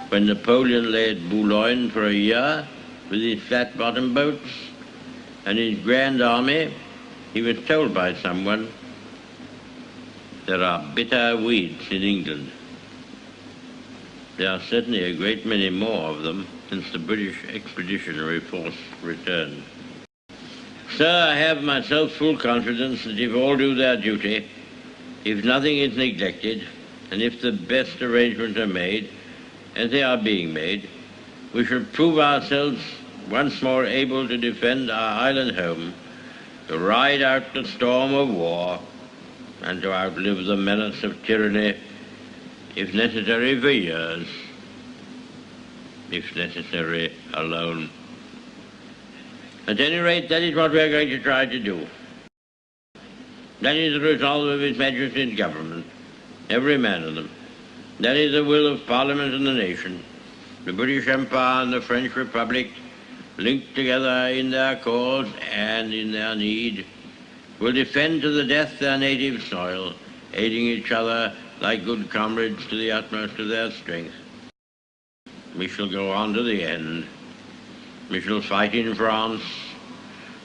when Napoleon lay at Boulogne for a year with his flat-bottom boats and his grand army, he was told by someone, there are bitter weeds in England. There are certainly a great many more of them since the British Expeditionary Force returned. Sir, I have myself full confidence that if all do their duty, if nothing is neglected, and if the best arrangements are made, as they are being made, we shall prove ourselves once more able to defend our island home, to ride out the storm of war, and to outlive the menace of tyranny, if necessary for years, if necessary alone. At any rate, that is what we are going to try to do. That is the resolve of His Majesty's government, every man of them. That is the will of Parliament and the nation. The British Empire and the French Republic, linked together in their cause and in their need, will defend to the death their native soil, aiding each other like good comrades to the utmost of their strength. We shall go on to the end. We shall fight in France.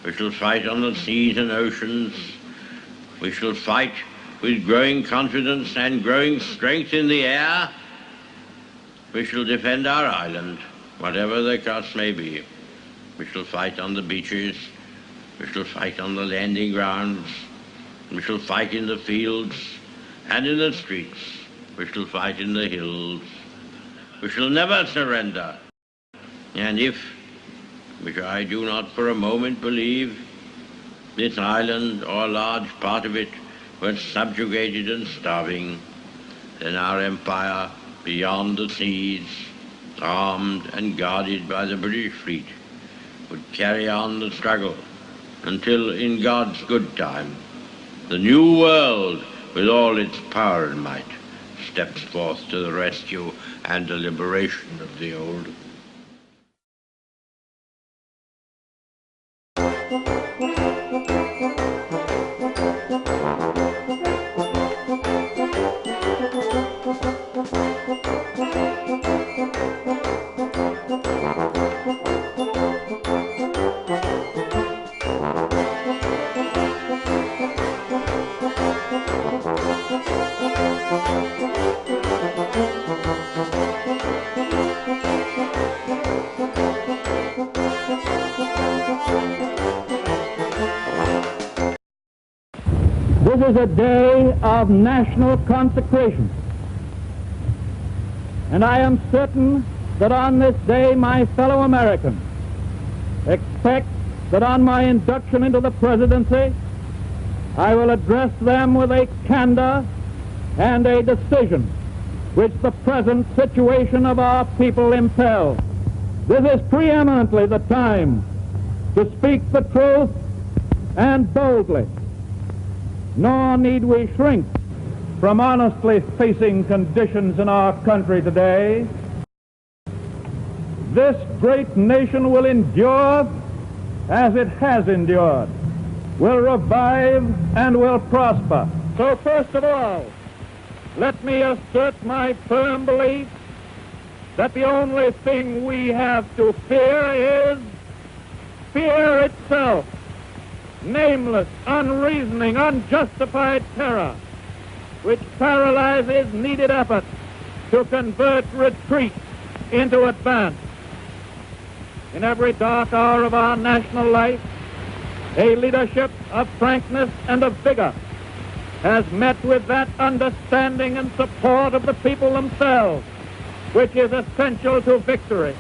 We shall fight on the seas and oceans. We shall fight with growing confidence and growing strength in the air. We shall defend our island, whatever the cost may be. We shall fight on the beaches. We shall fight on the landing grounds. We shall fight in the fields and in the streets. We shall fight in the hills. We shall never surrender. And if, which I do not for a moment believe, this island or a large part of it was subjugated and starving, then our empire beyond the seas, armed and guarded by the British fleet, would carry on the struggle until, in God's good time, the new world, with all its power and might, steps forth to the rescue and the liberation of the old. This is a day of national consecration, and I am certain that on this day my fellow Americans expect that on my induction into the presidency I will address them with a candor and a decision which the present situation of our people impels. This is preeminently the time to speak the truth and boldly, nor need we shrink from honestly facing conditions in our country today. This great nation will endure as it has endured, will revive and will prosper. So first of all, let me assert my firm belief that the only thing we have to fear is fear itself. Nameless, unreasoning, unjustified terror, which paralyzes needed effort to convert retreat into advance. In every dark hour of our national life, a leadership of frankness and of vigor has met with that understanding and support of the people themselves, which is essential to victory.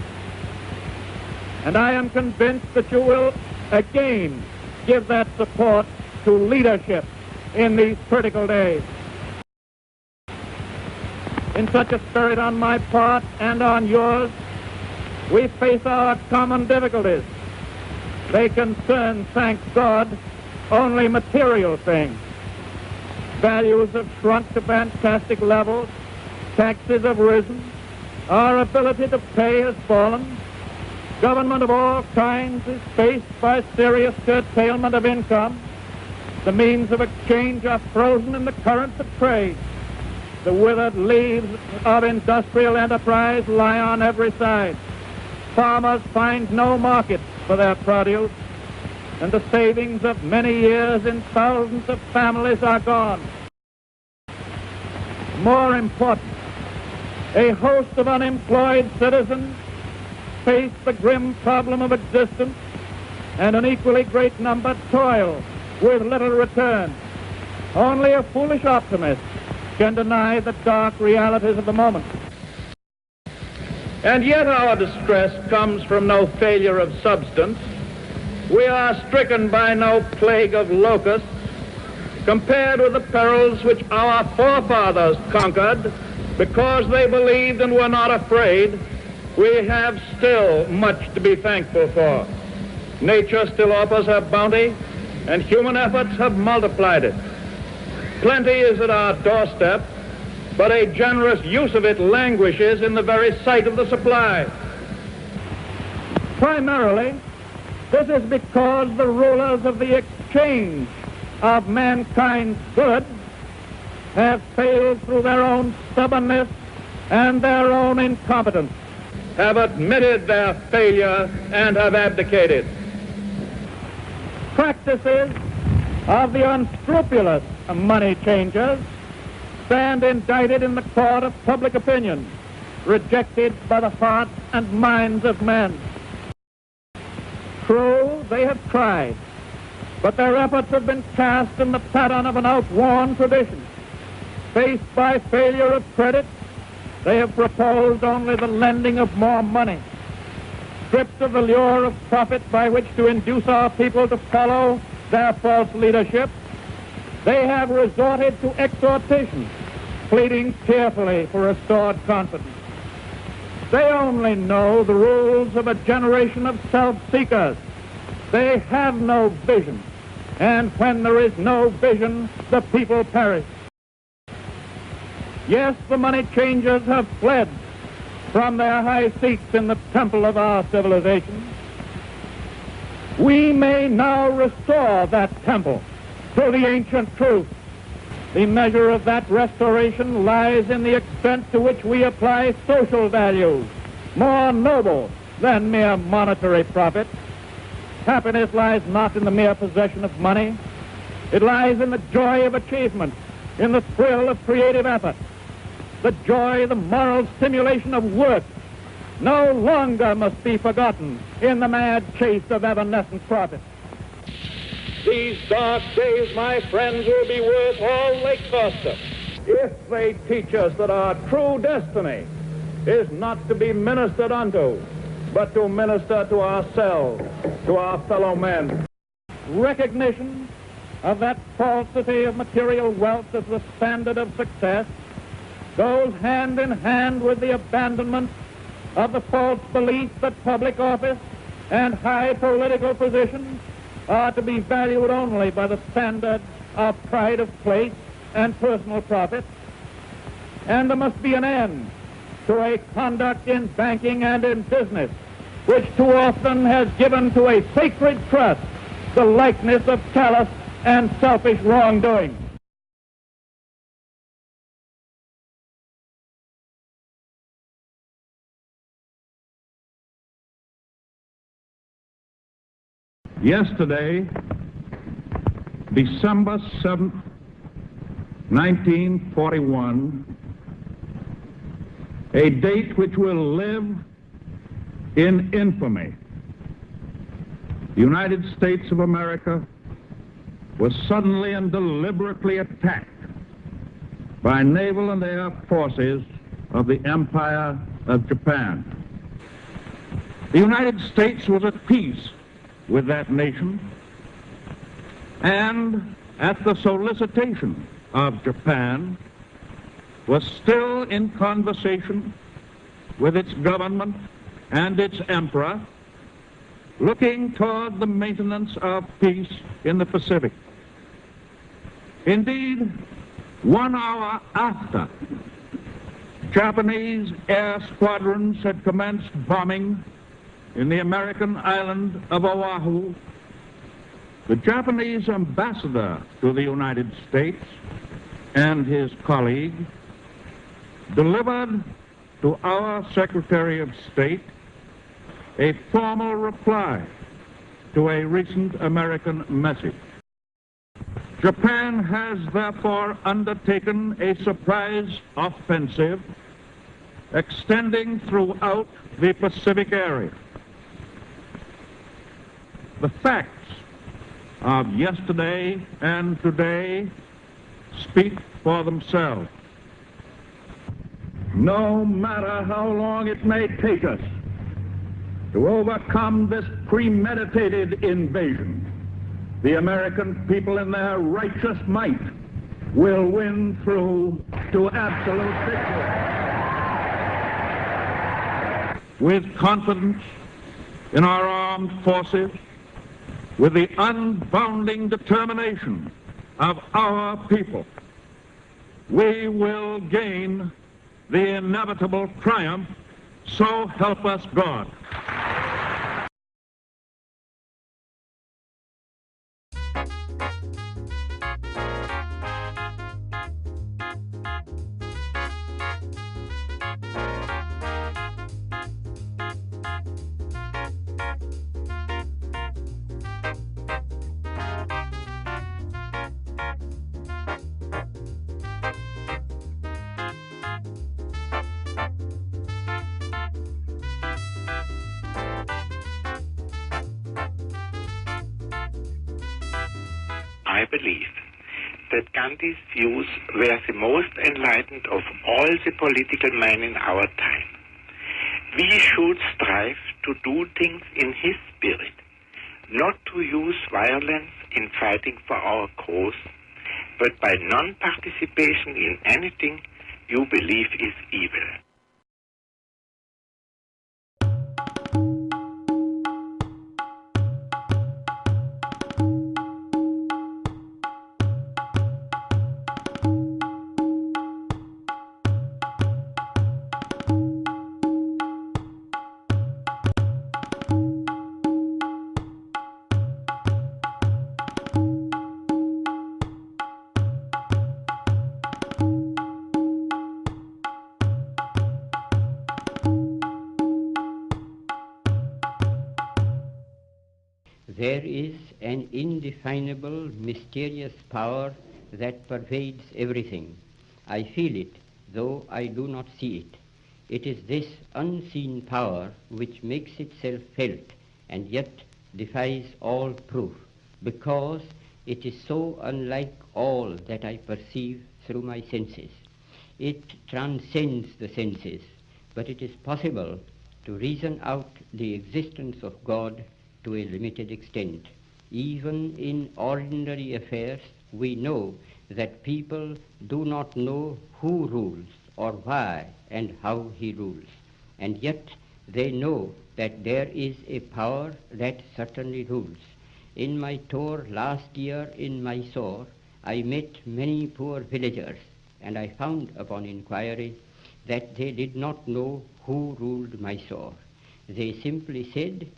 And I am convinced that you will again give that support to leadership in these critical days. In such a spirit on my part and on yours, we face our common difficulties. They concern, thank God, only material things. Values have shrunk to fantastic levels, taxes have risen, our ability to pay has fallen, government of all kinds is faced by serious curtailment of income, the means of exchange are frozen in the currents of trade, The withered leaves of industrial enterprise lie on every side. Farmers find no market for their produce, and the savings of many years in thousands of families are gone. More important, a host of unemployed citizens face the grim problem of existence, and an equally great number toil with little return. Only a foolish optimist can deny the dark realities of the moment. And yet our distress comes from no failure of substance. We are stricken by no plague of locusts. Compared with the perils which our forefathers conquered because they believed and were not afraid, we have still much to be thankful for. Nature still offers her bounty, and human efforts have multiplied it. Plenty is at our doorstep, but a generous use of it languishes in the very sight of the supply. Primarily, this is because the rulers of the exchange of mankind's goods have failed through their own stubbornness and their own incompetence, have admitted their failure and have abdicated. Practices of the unscrupulous money changers stand indicted in the court of public opinion, rejected by the hearts and minds of men. True, they have tried, but their efforts have been cast in the pattern of an outworn tradition. Faced by failure of credit, they have proposed only the lending of more money. Stripped of the lure of profit by which to induce our people to follow their false leadership, they have resorted to exhortation, pleading tearfully for restored confidence. They only know the rules of a generation of self-seekers. They have no vision, and when there is no vision, the people perish. Yes, the money changers have fled from their high seats in the temple of our civilization. We may now restore that temple to the ancient truth. The measure of that restoration lies in the extent to which we apply social values, more noble than mere monetary profit. Happiness lies not in the mere possession of money. It lies in the joy of achievement, in the thrill of creative effort. The joy, the moral stimulation of work no longer must be forgotten in the mad chase of evanescent profit. These dark days, my friends, will be worth all they cost us if they teach us that our true destiny is not to be ministered unto, but to minister to ourselves, to our fellow men. Recognition of that falsity of material wealth as the standard of success goes hand in hand with the abandonment of the false belief that public office and high political position are to be valued only by the standard of pride of place and personal profit. And there must be an end to a conduct in banking and in business which too often has given to a sacred trust the likeness of callous and selfish wrongdoing. Yesterday, December 7th, 1941, a date which will live in infamy. The United States of America was suddenly and deliberately attacked by naval and air forces of the Empire of Japan. The United States was at peace with that nation, and at the solicitation of Japan, was still in conversation with its government and its emperor, looking toward the maintenance of peace in the Pacific. Indeed, 1 hour after Japanese air squadrons had commenced bombing in the American island of Oahu, the Japanese ambassador to the United States and his colleague delivered to our Secretary of State a formal reply to a recent American message. Japan has therefore undertaken a surprise offensive extending throughout the Pacific area. The facts of yesterday and today speak for themselves. No matter how long it may take us to overcome this premeditated invasion, the American people in their righteous might will win through to absolute victory. With confidence in our armed forces, with the unbounding determination of our people, we will gain the inevitable triumph, so help us God. I believe that Gandhi's views were the most enlightened of all the political men in our time. We should strive to do things in his spirit, not to use violence in fighting for our cause, but by non-participation in anything you believe is evil. There is an indefinable, mysterious power that pervades everything. I feel it, though I do not see it. It is this unseen power which makes itself felt and yet defies all proof, because it is so unlike all that I perceive through my senses. It transcends the senses, but it is possible to reason out the existence of God to a limited extent. Even in ordinary affairs, we know that people do not know who rules or why and how he rules, and yet they know that there is a power that certainly rules. In my tour last year in Mysore, I met many poor villagers, and I found upon inquiry that they did not know who ruled Mysore. They simply said,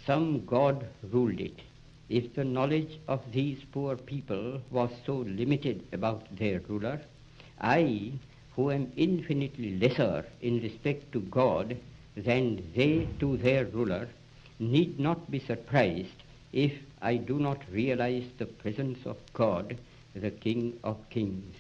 some God ruled it. If the knowledge of these poor people was so limited about their ruler, I, who am infinitely lesser in respect to God than they to their ruler, need not be surprised if I do not realize the presence of God, the King of Kings.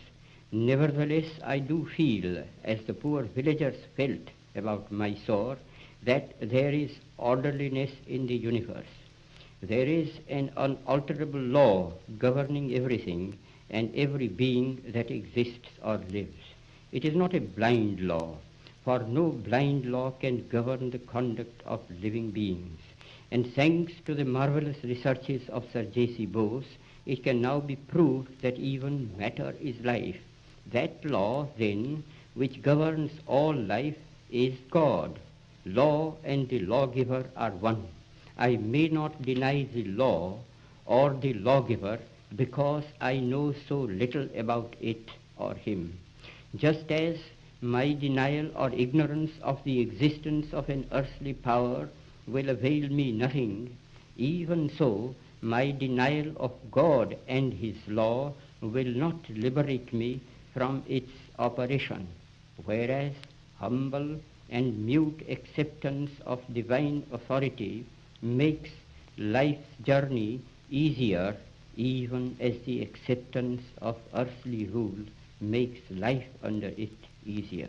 Nevertheless, I do feel, as the poor villagers felt about Mysore, that there is orderliness in the universe. There is an unalterable law governing everything and every being that exists or lives. It is not a blind law, for no blind law can govern the conduct of living beings. And thanks to the marvelous researches of Sir J.C. Bose, it can now be proved that even matter is life. That law, then, which governs all life is God. Law and the lawgiver are one. I may not deny the law or the lawgiver because I know so little about it or him. Just as my denial or ignorance of the existence of an earthly power will avail me nothing, even so my denial of God and his law will not liberate me from its operation. whereas humble and mute acceptance of divine authority makes life's journey easier, even as the acceptance of earthly rule makes life under it easier.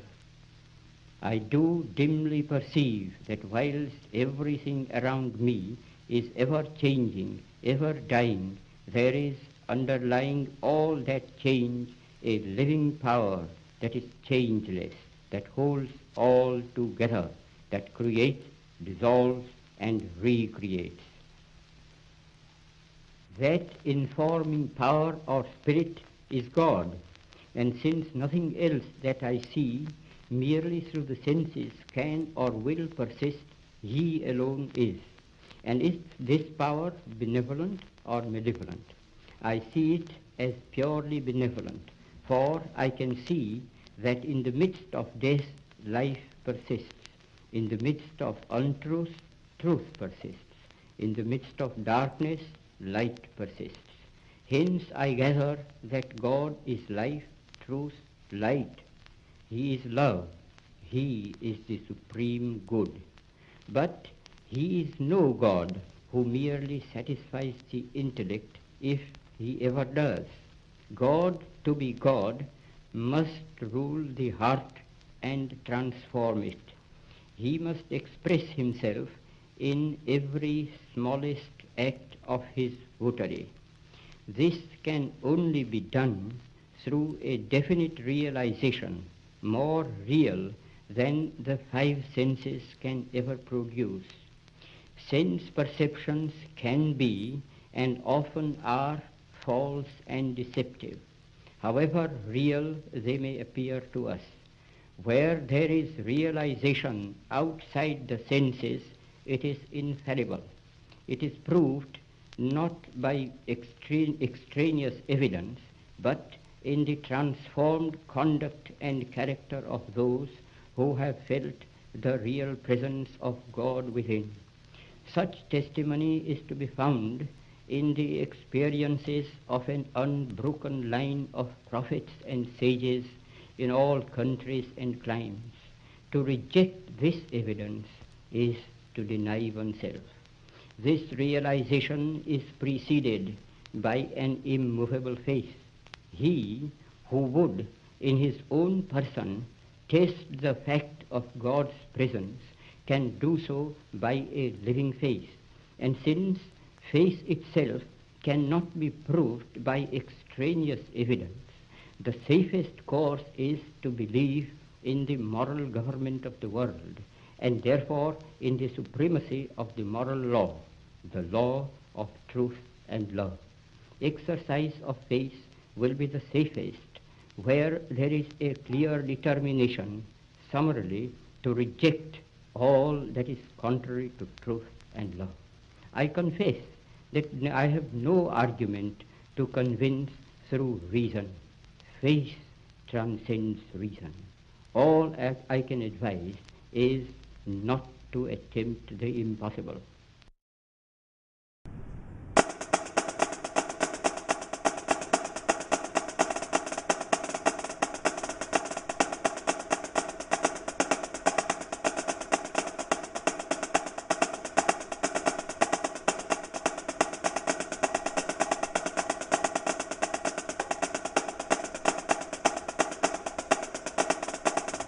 I do dimly perceive that whilst everything around me is ever changing, ever dying, there is underlying all that change a living power that is changeless, that holds all together, that creates, dissolves, and recreates. That informing power or spirit is God, and since nothing else that I see merely through the senses can or will persist, He alone is. And is this power benevolent or malevolent? I see it as purely benevolent, for I can see that in the midst of death, life persists. In the midst of untruth, truth persists. In the midst of darkness, light persists. Hence I gather that God is life, truth, light. He is love. He is the supreme good. But He is no God who merely satisfies the intellect, if He ever does. God, to be God, must rule the heart and transform it. He must express Himself in every smallest act of His votary. This can only be done through a definite realization, more real than the five senses can ever produce. Sense perceptions can be, and often are, false and deceptive, however real they may appear to us. Where there is realization outside the senses, it is infallible. It is proved not by extraneous evidence, but in the transformed conduct and character of those who have felt the real presence of God within. Such testimony is to be found in the experiences of an unbroken line of prophets and sages in all countries and climes. To reject this evidence is to deny oneself. This realization is preceded by an immovable faith. He who would, in his own person, test the fact of God's presence can do so by a living faith. And since faith itself cannot be proved by extraneous evidence, the safest course is to believe in the moral government of the world, and therefore in the supremacy of the moral law, the law of truth and love. Exercise of faith will be the safest where there is a clear determination, summarily, to reject all that is contrary to truth and love. I confess that I have no argument to convince through reason. Faith transcends reason. All I can advise is not to attempt the impossible.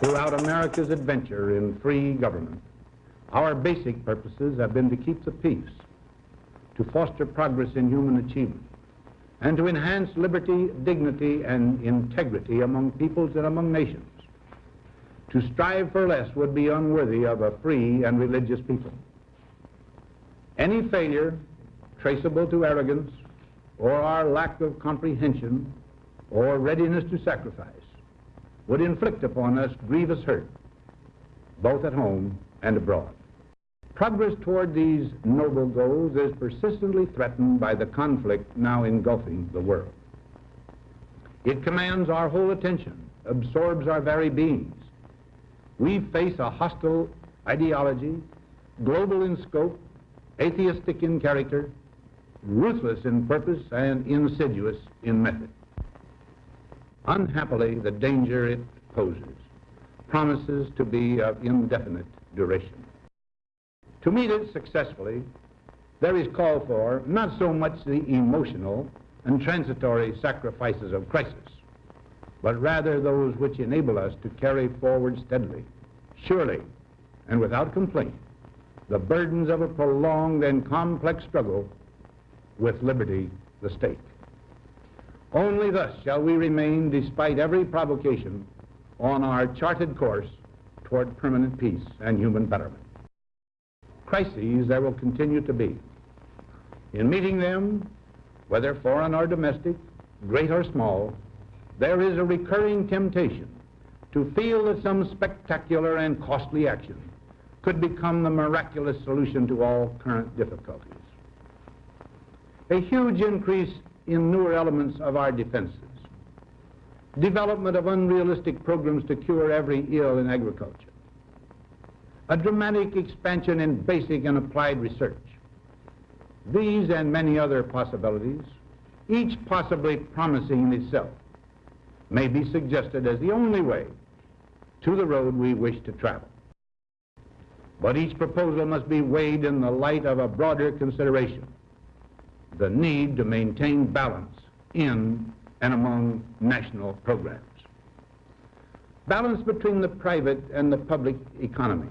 Throughout America's adventure in free government, our basic purposes have been to keep the peace, to foster progress in human achievement, and to enhance liberty, dignity, and integrity among peoples and among nations. To strive for less would be unworthy of a free and religious people. Any failure traceable to arrogance or our lack of comprehension or readiness to sacrifice would inflict upon us grievous hurt, both at home and abroad. Progress toward these noble goals is persistently threatened by the conflict now engulfing the world. It commands our whole attention, absorbs our very beings. We face a hostile ideology, global in scope, atheistic in character, ruthless in purpose, and insidious in method. Unhappily, the danger it poses promises to be of indefinite duration. To meet it successfully, there is call for not so much the emotional and transitory sacrifices of crisis, but rather those which enable us to carry forward steadily, surely, and without complaint, the burdens of a prolonged and complex struggle with liberty the stake. Only thus shall we remain, despite every provocation, on our charted course toward permanent peace and human betterment. Crises there will continue to be. In meeting them, whether foreign or domestic, great or small, there is a recurring temptation to feel that some spectacular and costly action could become the miraculous solution to all current difficulties. A huge increase in newer elements of our defenses, development of unrealistic programs to cure every ill in agriculture, a dramatic expansion in basic and applied research. These and many other possibilities, each possibly promising in itself, may be suggested as the only way to the road we wish to travel. But each proposal must be weighed in the light of a broader consideration, the need to maintain balance in and among national programs. Balance between the private and the public economy.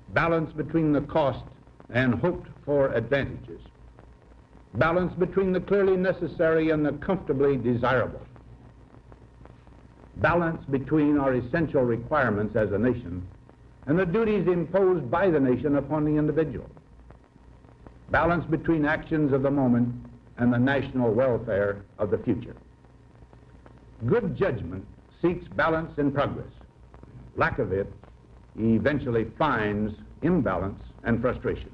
Balance between the cost and hoped for advantages. Balance between the clearly necessary and the comfortably desirable. Balance between our essential requirements as a nation and the duties imposed by the nation upon the individual. Balance between actions of the moment and the national welfare of the future. Good judgment seeks balance in progress. Lack of it eventually finds imbalance and frustration.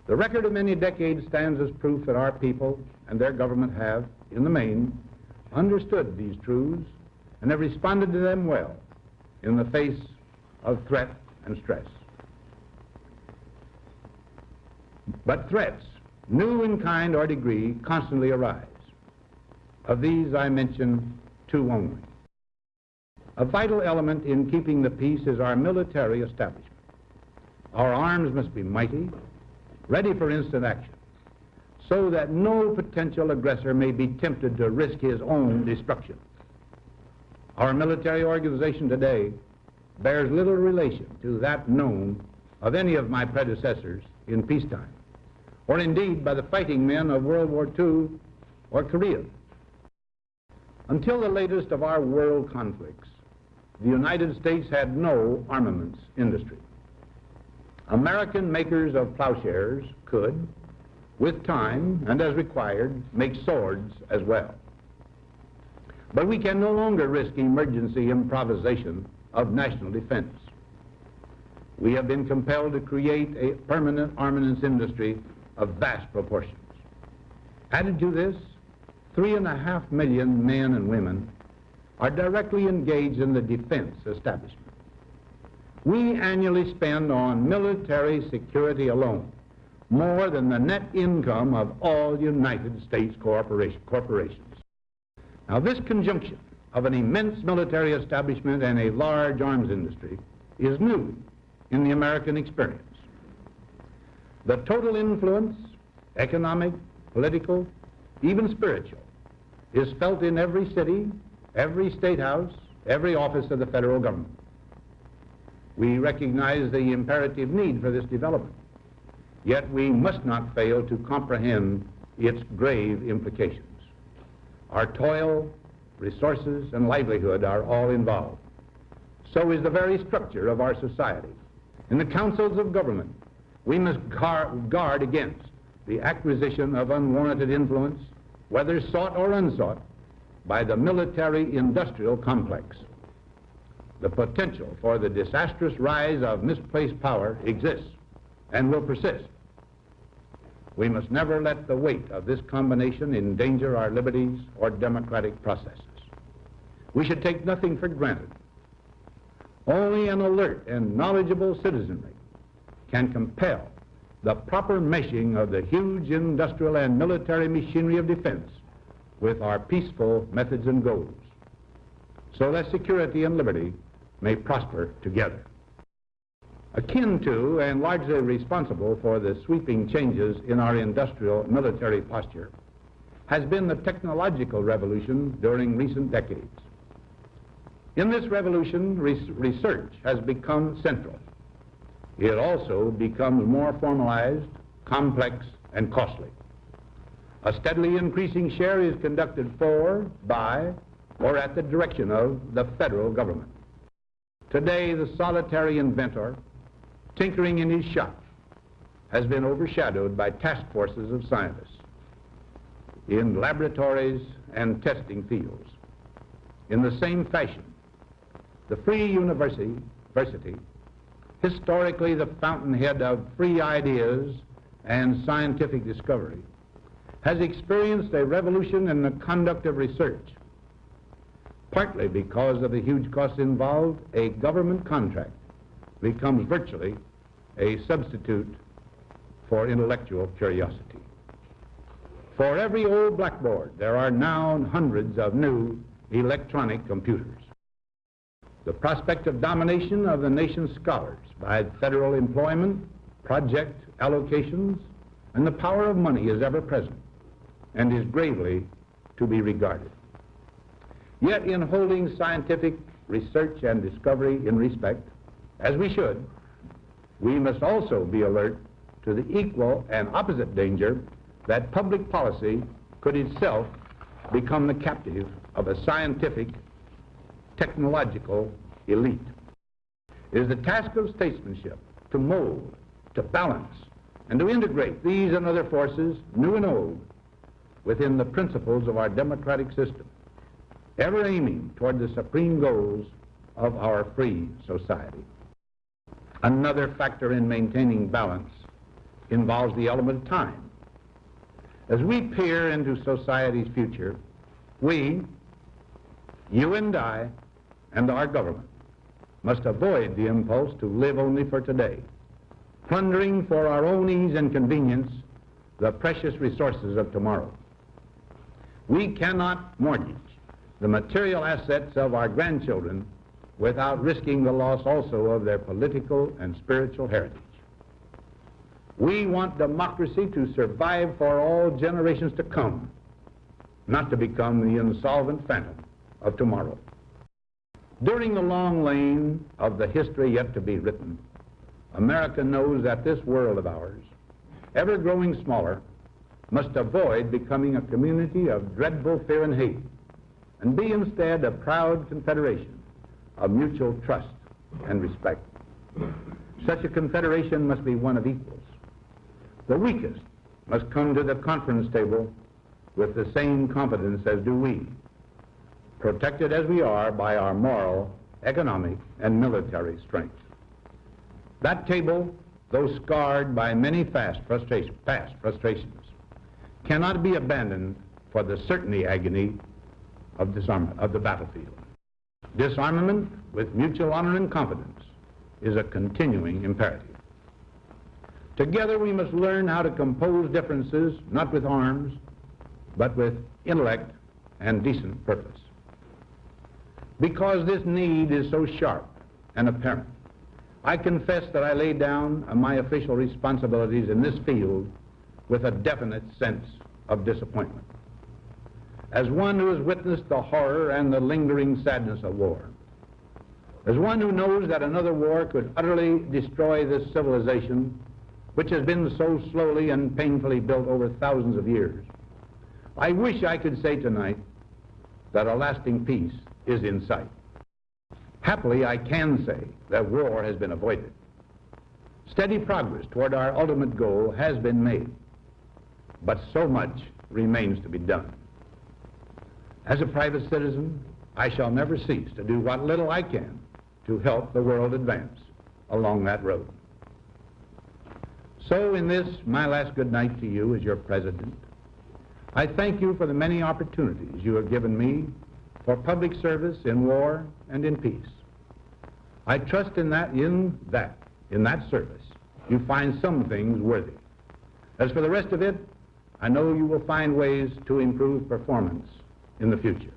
The record of many decades stands as proof that our people and their government have, in the main, understood these truths and have responded to them well in the face of threat and stress. But threats, new in kind or degree, constantly arise. Of these I mention two only. A vital element in keeping the peace is our military establishment. Our arms must be mighty, ready for instant action, so that no potential aggressor may be tempted to risk his own destruction. Our military organization today bears little relation to that known of any of my predecessors in peacetime, or indeed by the fighting men of World War II or Korea. Until the latest of our world conflicts, the United States had no armaments industry. American makers of plowshares could, with time and as required, make swords as well. But we can no longer risk emergency improvisation of national defense. We have been compelled to create a permanent armaments industry of vast proportions. Added to this, 3.5 million men and women are directly engaged in the defense establishment. We annually spend on military security alone more than the net income of all United States corporations. Now, this conjunction of an immense military establishment and a large arms industry is new in the American experience. The total influence, economic, political, even spiritual, is felt in every city, every state house, every office of the federal government. We recognize the imperative need for this development, yet we must not fail to comprehend its grave implications. Our toil, resources, and livelihood are all involved. So is the very structure of our society. In the councils of government, we must guard against the acquisition of unwarranted influence, whether sought or unsought, by the military-industrial complex. The potential for the disastrous rise of misplaced power exists and will persist. We must never let the weight of this combination endanger our liberties or democratic processes. We should take nothing for granted. Only an alert and knowledgeable citizenry can compel the proper meshing of the huge industrial and military machinery of defense with our peaceful methods and goals, so that security and liberty may prosper together. Akin to and largely responsible for the sweeping changes in our industrial military posture has been the technological revolution during recent decades. In this revolution, research has become central. It also becomes more formalized, complex, and costly. A steadily increasing share is conducted for, by, or at the direction of the federal government. Today, the solitary inventor, tinkering in his shop, has been overshadowed by task forces of scientists in laboratories and testing fields. In the same fashion, the free university, historically the fountainhead of free ideas and scientific discovery, has experienced a revolution in the conduct of research. Partly because of the huge costs involved, a government contract becomes virtually a substitute for intellectual curiosity. For every old blackboard, there are now hundreds of new electronic computers. The prospect of domination of the nation's scholars by federal employment, project allocations, and the power of money is ever present and is gravely to be regarded. Yet in holding scientific research and discovery in respect, as we should, we must also be alert to the equal and opposite danger that public policy could itself become the captive of a scientific, technological elite. It is the task of statesmanship to mold, to balance, and to integrate these and other forces, new and old, within the principles of our democratic system, ever aiming toward the supreme goals of our free society. Another factor in maintaining balance involves the element of time. As we peer into society's future, we, you and I, and our government must avoid the impulse to live only for today, plundering for our own ease and convenience the precious resources of tomorrow. We cannot mortgage the material assets of our grandchildren without risking the loss also of their political and spiritual heritage. We want democracy to survive for all generations to come, not to become the insolvent phantom of tomorrow. During the long lane of the history yet to be written, America knows that this world of ours, ever growing smaller, must avoid becoming a community of dreadful fear and hate, and be instead a proud confederation of mutual trust and respect. Such a confederation must be one of equals. The weakest must come to the conference table with the same confidence as do we, protected as we are by our moral, economic, and military strength. That table, though scarred by many past frustrations, cannot be abandoned for the certainty agony of the battlefield. Disarmament with mutual honor and confidence is a continuing imperative. Together we must learn how to compose differences, not with arms, but with intellect and decent purpose. Because this need is so sharp and apparent, I confess that I lay down my official responsibilities in this field with a definite sense of disappointment. As one who has witnessed the horror and the lingering sadness of war, as one who knows that another war could utterly destroy this civilization which has been so slowly and painfully built over thousands of years, I wish I could say tonight that a lasting peace is in sight. Happily, I can say that war has been avoided. Steady progress toward our ultimate goal has been made, but so much remains to be done. As a private citizen, I shall never cease to do what little I can to help the world advance along that road. So in this, my last good night to you as your president, I thank you for the many opportunities you have given me for public service in war and in peace. I trust in that service you find some things worthy. As for the rest of it, I know you will find ways to improve performance in the future.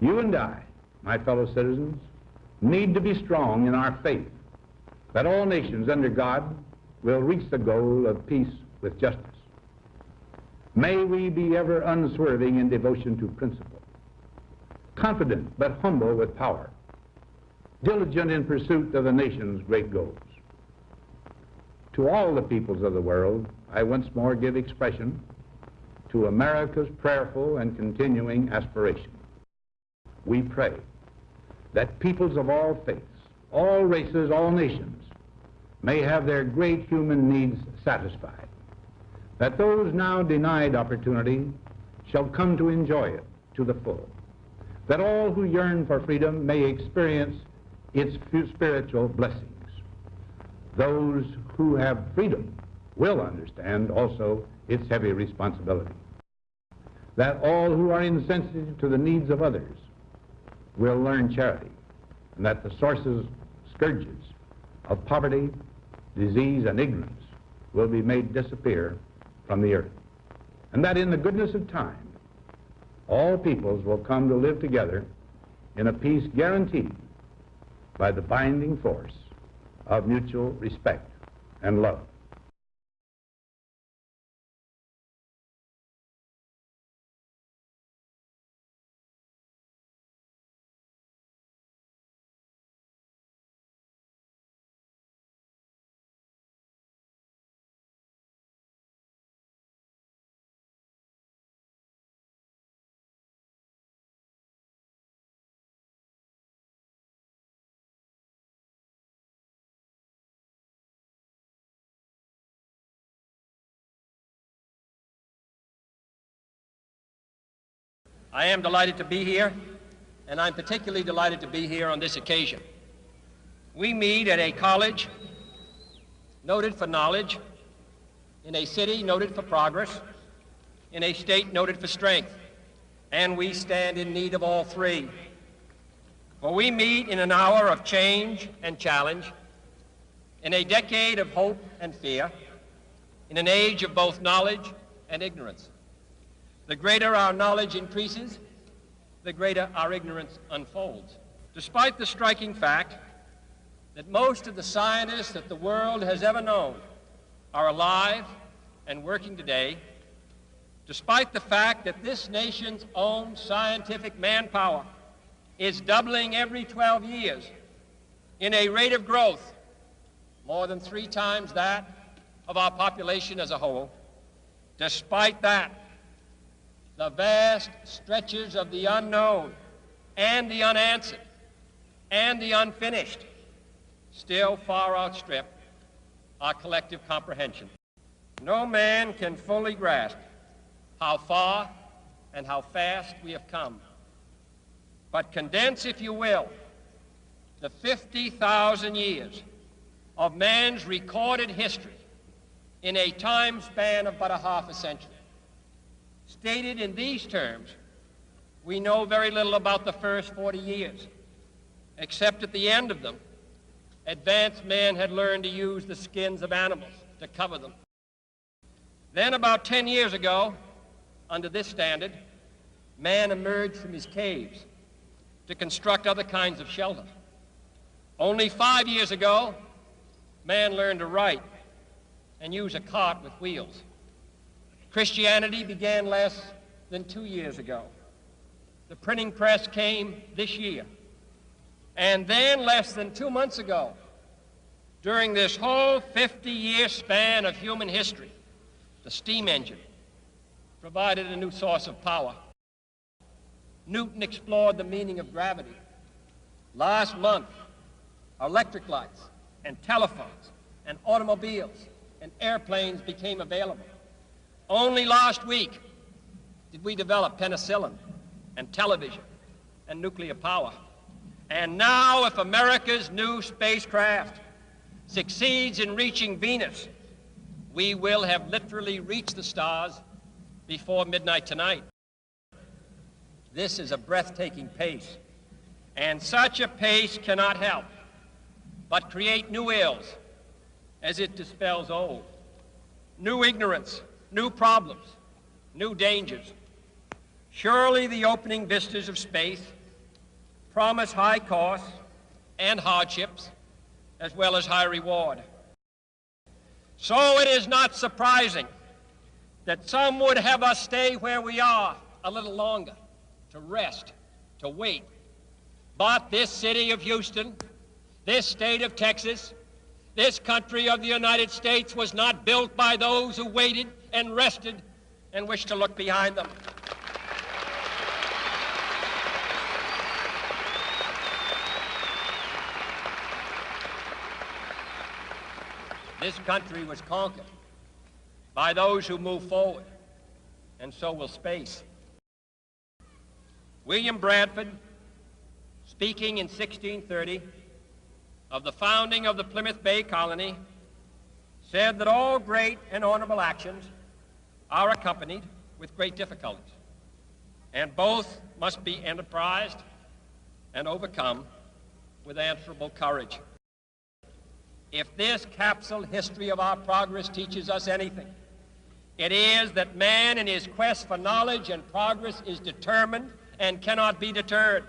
You and I, my fellow citizens, need to be strong in our faith that all nations under God will reach the goal of peace with justice. May we be ever unswerving in devotion to principle, confident but humble with power, diligent in pursuit of the nation's great goals. To all the peoples of the world, I once more give expression to America's prayerful and continuing aspiration. We pray that peoples of all faiths, all races, all nations may have their great human needs satisfied, that those now denied opportunity shall come to enjoy it to the full, that all who yearn for freedom may experience its spiritual blessings. Those who have freedom will understand also its heavy responsibility, that all who are insensitive to the needs of others will learn charity, and that the scourges of poverty, disease, and ignorance will be made disappear from the earth, and that in the goodness of time, all peoples will come to live together in a peace guaranteed by the binding force of mutual respect and love. I am delighted to be here, and I'm particularly delighted to be here on this occasion. We meet at a college noted for knowledge, in a city noted for progress, in a state noted for strength, and we stand in need of all three. For we meet in an hour of change and challenge, in a decade of hope and fear, in an age of both knowledge and ignorance. The greater our knowledge increases, the greater our ignorance unfolds. Despite the striking fact that most of the scientists that the world has ever known are alive and working today, despite the fact that this nation's own scientific manpower is doubling every 12 years in a rate of growth more than 3 times that of our population as a whole, despite that, the vast stretches of the unknown and the unanswered and the unfinished still far outstrip our collective comprehension. No man can fully grasp how far and how fast we have come. But condense, if you will, the 50,000 years of man's recorded history in a time span of but a half a century. Stated in these terms, we know very little about the first 40 years, except at the end of them, advanced man had learned to use the skins of animals to cover them. Then about 10 years ago, under this standard, man emerged from his caves to construct other kinds of shelter. Only 5 years ago, man learned to write and use a cart with wheels. Christianity began less than 2 years ago. The printing press came this year. And then less than 2 months ago, during this whole 50-year span of human history, the steam engine provided a new source of power. Newton explored the meaning of gravity. Last month, electric lights and telephones and automobiles and airplanes became available. Only last week did we develop penicillin and television and nuclear power. And now, if America's new spacecraft succeeds in reaching Venus, we will have literally reached the stars before midnight tonight. This is a breathtaking pace, and such a pace cannot help but create new ills as it dispels old. New ignorance, new problems, new dangers. Surely the opening vistas of space promise high costs and hardships, as well as high reward. So it is not surprising that some would have us stay where we are a little longer, to rest, to wait. But this city of Houston, this state of Texas, this country of the United States was not built by those who waited and rested and wished to look behind them. This country was conquered by those who move forward, and so will space. William Bradford, speaking in 1630 of the founding of the Plymouth Bay Colony, said that all great and honorable actions are accompanied with great difficulties, and both must be enterprised and overcome with answerable courage. If this capsule history of our progress teaches us anything, it is that man in his quest for knowledge and progress is determined and cannot be deterred.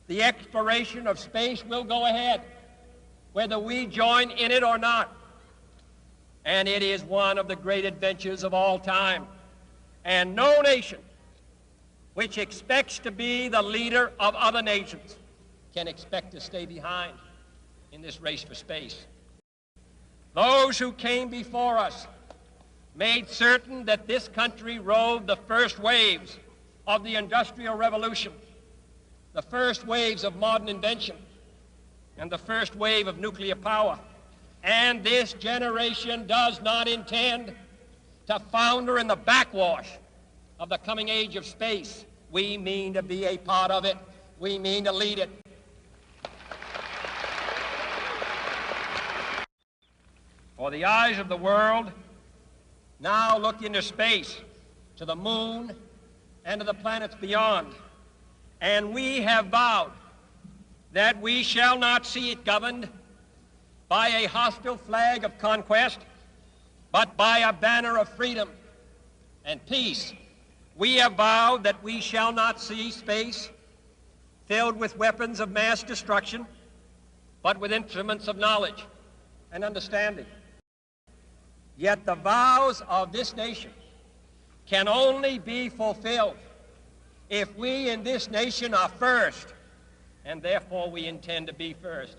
The exploration of space will go ahead, whether we join in it or not. And it is one of the great adventures of all time. And no nation which expects to be the leader of other nations can expect to stay behind in this race for space. Those who came before us made certain that this country rode the first waves of the Industrial Revolution, the first waves of modern invention, and the first wave of nuclear power. And this generation does not intend to founder in the backwash of the coming age of space. We mean to be a part of it. We mean to lead it. For the eyes of the world now look into space, to the moon, and to the planets beyond. And we have vowed that we shall not see it governed by a hostile flag of conquest, but by a banner of freedom and peace. We have vowed that we shall not see space filled with weapons of mass destruction, but with instruments of knowledge and understanding. Yet the vows of this nation can only be fulfilled if we in this nation are first, and therefore we intend to be first.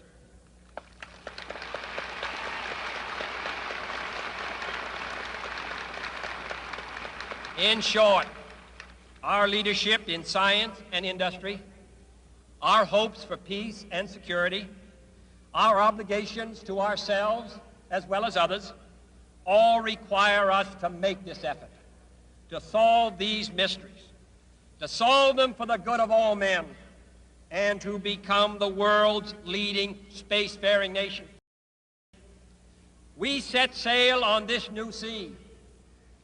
In short, our leadership in science and industry, our hopes for peace and security, our obligations to ourselves as well as others, all require us to make this effort, to solve these mysteries, to solve them for the good of all men, and to become the world's leading spacefaring nation. We set sail on this new sea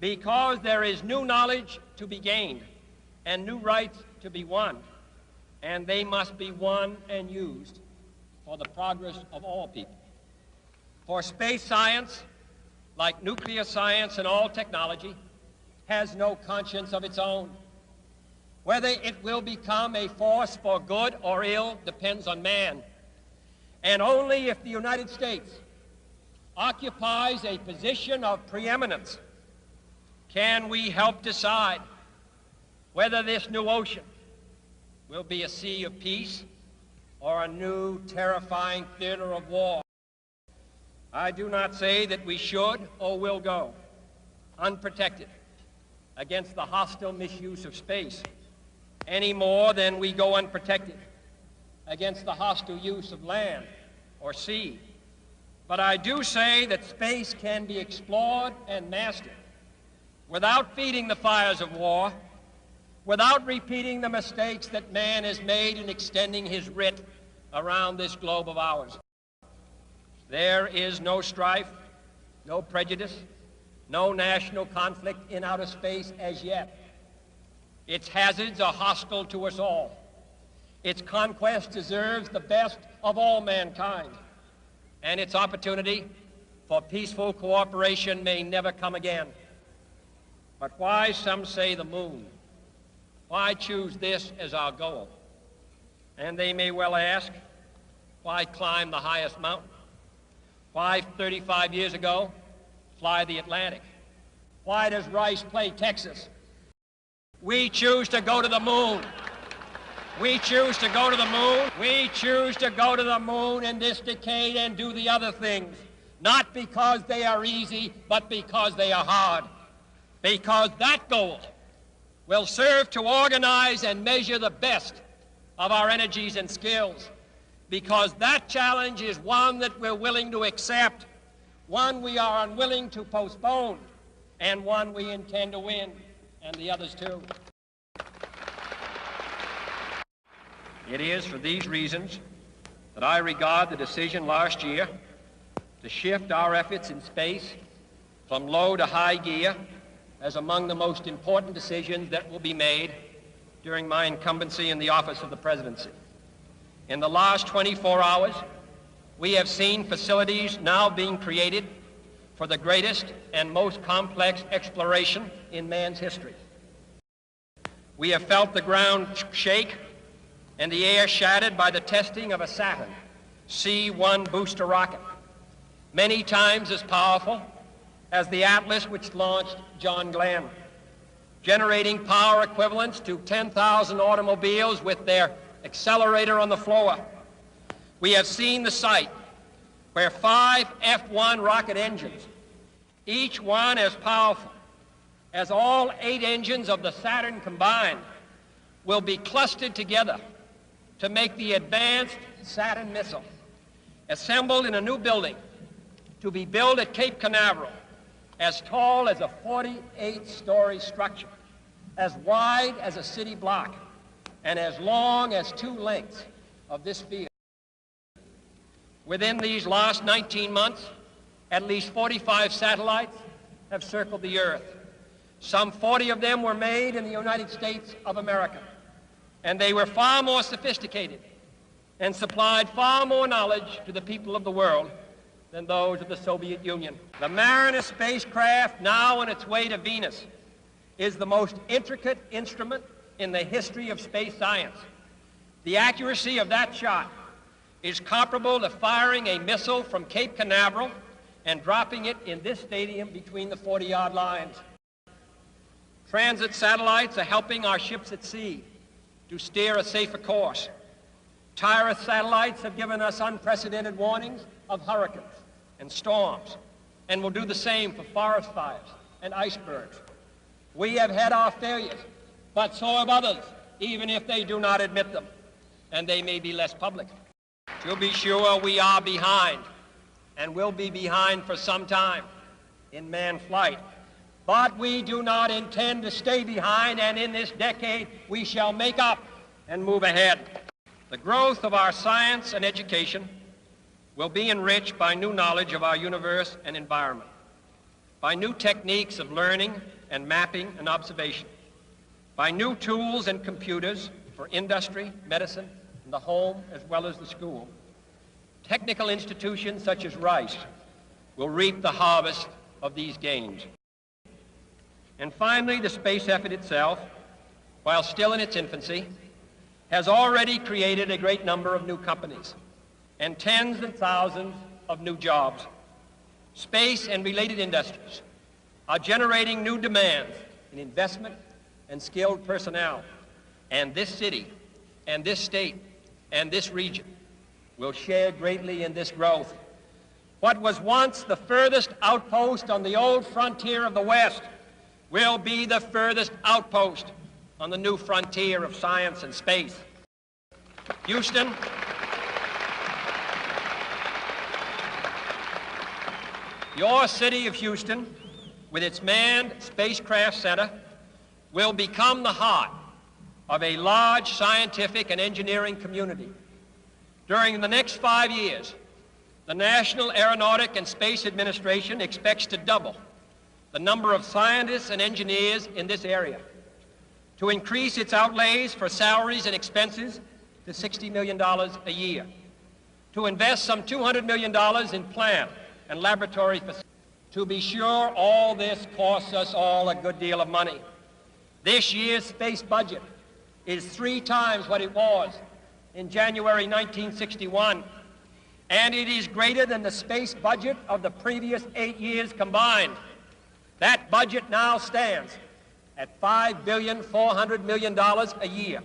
because there is new knowledge to be gained and new rights to be won, and they must be won and used for the progress of all people. For space science, like nuclear science and all technology, has no conscience of its own. Whether it will become a force for good or ill depends on man. And only if the United States occupies a position of preeminence can we help decide whether this new ocean will be a sea of peace or a new terrifying theater of war. I do not say that we should or will go unprotected against the hostile misuse of space any more than we go unprotected against the hostile use of land or sea. But I do say that space can be explored and mastered without feeding the fires of war, without repeating the mistakes that man has made in extending his writ around this globe of ours. There is no strife, no prejudice, no national conflict in outer space as yet. Its hazards are hostile to us all. Its conquest deserves the best of all mankind, and its opportunity for peaceful cooperation may never come again. But why, some say, the moon? Why choose this as our goal? And they may well ask, Why climb the highest mountain? Why, 35 years ago, fly the Atlantic? Why does Rice play Texas? We choose to go to the moon. We choose to go to the moon. We choose to go to the moon in this decade and do the other things, not because they are easy, but because they are hard. Because that goal will serve to organize and measure the best of our energies and skills. Because that challenge is one that we're willing to accept, one we are unwilling to postpone, and one we intend to win, and the others too. It is for these reasons that I regard the decision last year to shift our efforts in space from low to high gear as among the most important decisions that will be made during my incumbency in the office of the presidency. In the last 24 hours, we have seen facilities now being created for the greatest and most complex exploration in man's history. We have felt the ground shake and the air shattered by the testing of a Saturn C-1 booster rocket, many times as powerful as the Atlas which launched John Glenn, generating power equivalents to 10,000 automobiles with their accelerator on the floor. We have seen the site where 5 F-1 rocket engines, each one as powerful as all 8 engines of the Saturn combined, will be clustered together to make the advanced Saturn missile, assembled in a new building to be built at Cape Canaveral, as tall as a 48-story structure, as wide as a city block, and as long as 2 lengths of this field. Within these last 19 months, at least 45 satellites have circled the Earth. Some 40 of them were made in the United States of America, and they were far more sophisticated and supplied far more knowledge to the people of the world than those of the Soviet Union. The Mariner spacecraft, now on its way to Venus, is the most intricate instrument in the history of space science. The accuracy of that shot is comparable to firing a missile from Cape Canaveral and dropping it in this stadium between the 40-yard lines. Transit satellites are helping our ships at sea to steer a safer course. Tireless satellites have given us unprecedented warnings of hurricanes and storms, and will do the same for forest fires and icebergs. We have had our failures, but so have others, even if they do not admit them, and they may be less public. To be sure, we are behind, and will be behind for some time in manned flight. But we do not intend to stay behind, and in this decade we shall make up and move ahead. The growth of our science and education will be enriched by new knowledge of our universe and environment, by new techniques of learning and mapping and observation, by new tools and computers for industry, medicine, and the home as well as the school. Technical institutions such as Rice will reap the harvest of these gains. And finally, the space effort itself, while still in its infancy, has already created a great number of new companies and tens and thousands of new jobs. Space and related industries are generating new demands in investment and skilled personnel, and this city and this state and this region will share greatly in this growth. What was once the furthest outpost on the old frontier of the West will be the furthest outpost on the new frontier of science and space. Houston, your city of Houston, with its manned spacecraft center, will become the heart of a large scientific and engineering community. During the next 5 years, the National Aeronautic and Space Administration expects to double the number of scientists and engineers in this area, to increase its outlays for salaries and expenses to $60 million a year, to invest some $200 million in plant and laboratory facilities. To be sure, all this costs us all a good deal of money. This year's space budget is 3 times what it was in January 1961, and it is greater than the space budget of the previous 8 years combined. That budget now stands at $5.4 billion a year,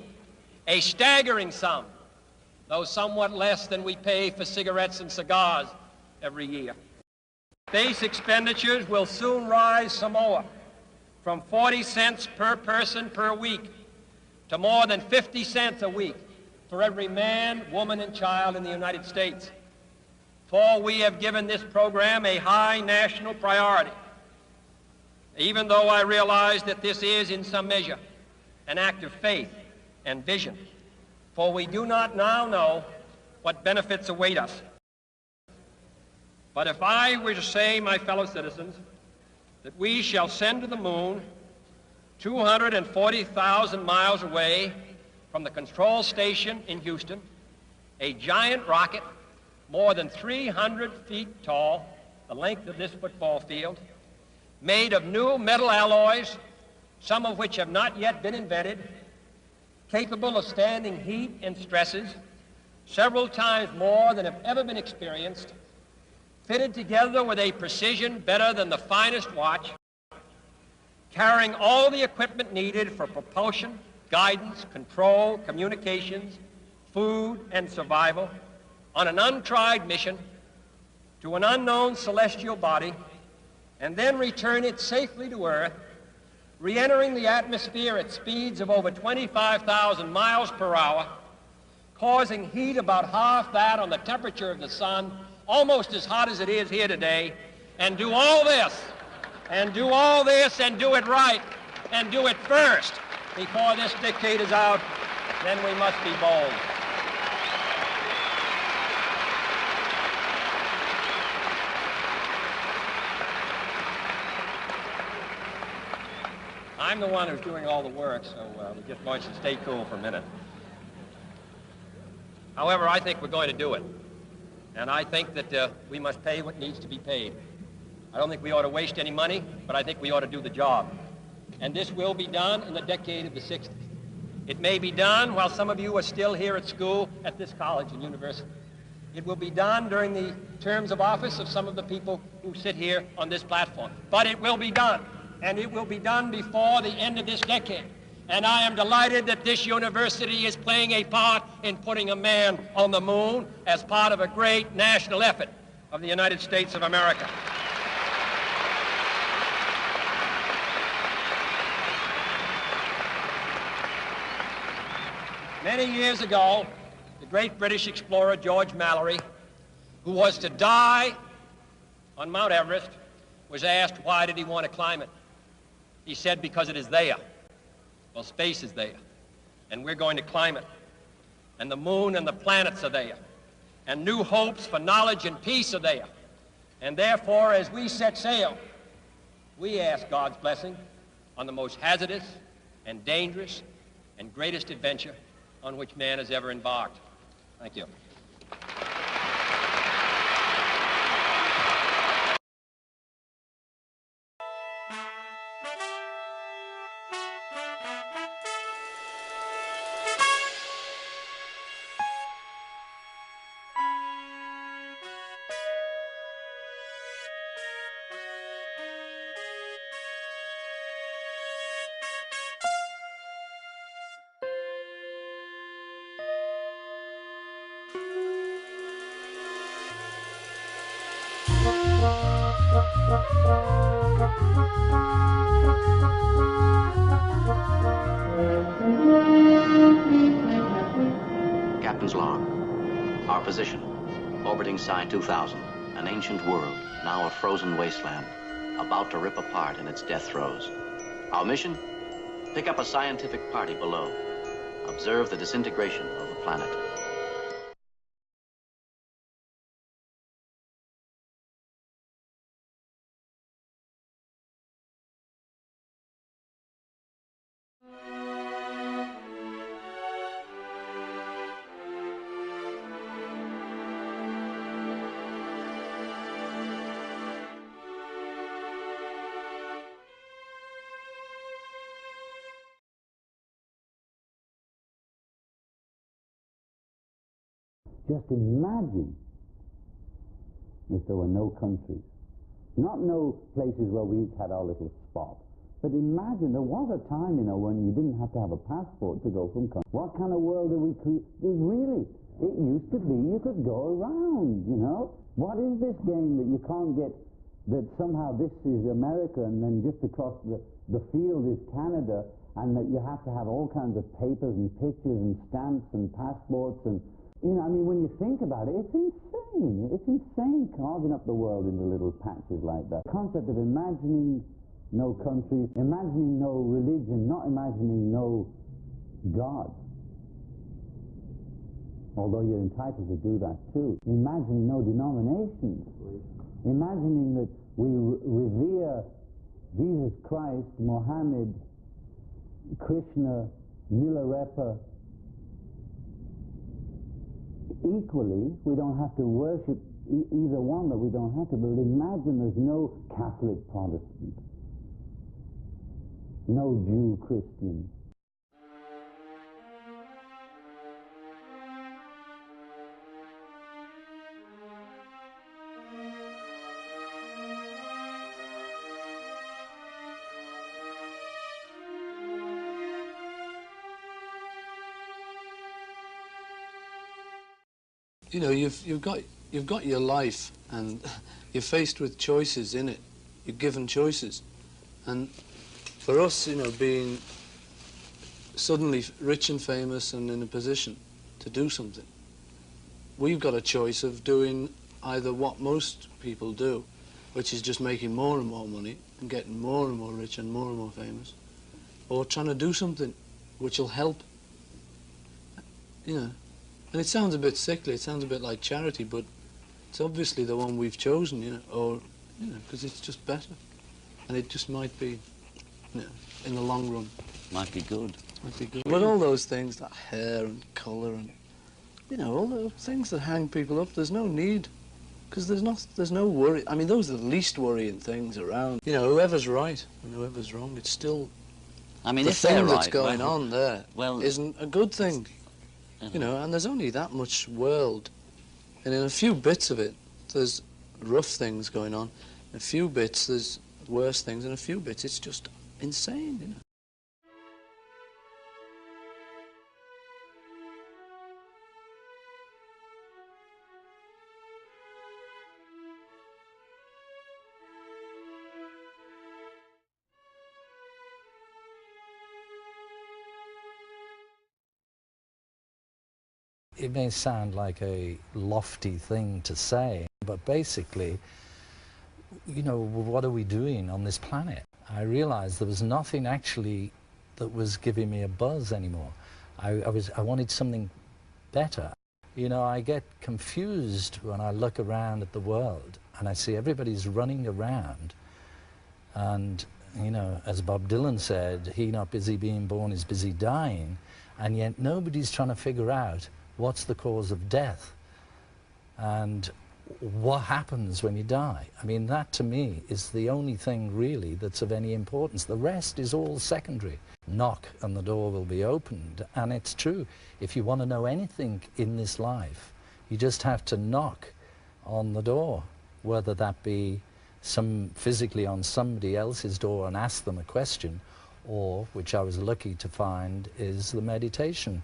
a staggering sum, though somewhat less than we pay for cigarettes and cigars every year. Space expenditures will soon rise some more, from 40 cents per person per week to more than 50 cents a week for every man, woman, and child in the United States. For we have given this program a high national priority, even though I realize that this is, in some measure, an act of faith and vision, for we do not now know what benefits await us. But if I were to say, my fellow citizens, that we shall send to the moon 240,000 miles away from the control station in Houston, a giant rocket more than 300 feet tall, the length of this football field, made of new metal alloys, some of which have not yet been invented, capable of standing heat and stresses several times more than have ever been experienced, fitted together with a precision better than the finest watch, carrying all the equipment needed for propulsion, guidance, control, communications, food, and survival on an untried mission to an unknown celestial body, and then return it safely to Earth, re-entering the atmosphere at speeds of over 25,000 miles per hour, causing heat about half that on the temperature of the sun, almost as hot as it is here today, and do all this, and do all this, and do it right, and do it first before this decade is out, then we must be bold. I'm the one who's doing all the work, so we just want you to stay cool for a minute. However, I think we're going to do it. And I think that we must pay what needs to be paid. I don't think we ought to waste any money, but I think we ought to do the job. And this will be done in the decade of the 60s. It may be done while some of you are still here at school at this college and university. It will be done during the terms of office of some of the people who sit here on this platform. But it will be done. And it will be done before the end of this decade. And I am delighted that this university is playing a part in putting a man on the moon as part of a great national effort of the United States of America. Many years ago, the great British explorer George Mallory, who was to die on Mount Everest, was asked why did he want to climb it. He said, because it is there. Well, space is there, and we're going to climb it. And the moon and the planets are there. And new hopes for knowledge and peace are there. And therefore, as we set sail, we ask God's blessing on the most hazardous and dangerous and greatest adventure on which man has ever embarked. Thank you. Captain's log. Our position, orbiting Psi 2000, an ancient world, now a frozen wasteland, about to rip apart in its death throes. Our mission, pick up a scientific party below. Observe the disintegration of the planet. Just imagine if there were no countries. Not no places where we each had our little spot. But imagine, there was a time, you know, when you didn't have to have a passport to go from country. What kind of world did we create? Really, it used to be you could go around, you know. What is this game that you can't get, that somehow this is America and then just across the field is Canada, and that you have to have all kinds of papers and pictures and stamps and passports and, you know, I mean, when you think about it, it's insane. It's insane carving up the world into little patches like that. The concept of imagining no countries, imagining no religion, not imagining no God. Although you're entitled to do that too. Imagining no denominations. Imagining that we revere Jesus Christ, Mohammed, Krishna, Milarepa equally. We don't have to worship either one, that we don't have to, but imagine there's no Catholic Protestant, no Jew Christian. You know, you've got your life, and you're faced with choices in it. You're given choices, and for us, you know, being suddenly rich and famous and in a position to do something, we've got a choice of doing either what most people do, which is just making more and more money and getting more and more rich and more famous, or trying to do something which will help, you know. And it sounds a bit sickly, it sounds a bit like charity, but it's obviously the one we've chosen, you know, or, you know, because it's just better. And it just might be, you know, in the long run. Might be good. Might be good. But all those things, that hair and colour and, you know, all those things that hang people up, there's no need. Because there's no worry. I mean, those are the least worrying things around. You know, whoever's right and whoever's wrong, it's still, I mean, the if they're thing right, that's going on there isn't a good thing. You know, and there's only that much world, and in a few bits of it, there's rough things going on. In a few bits, there's worse things. In a few bits, it's just insane, you know. It may sound like a lofty thing to say, but basically, you know, what are we doing on this planet? I realized there was nothing actually that was giving me a buzz anymore. I wanted something better. You know, I get confused when I look around at the world and I see everybody's running around, and, you know, as Bob Dylan said, he not busy being born is busy dying, and yet nobody's trying to figure out what's the cause of death and what happens when you die. I mean, that to me is the only thing really that's of any importance. The rest is all secondary. Knock and the door will be opened. And it's true, if you want to know anything in this life, you just have to knock on the door, whether that be physically on somebody else's door and ask them a question, or, which I was lucky to find, is the meditation.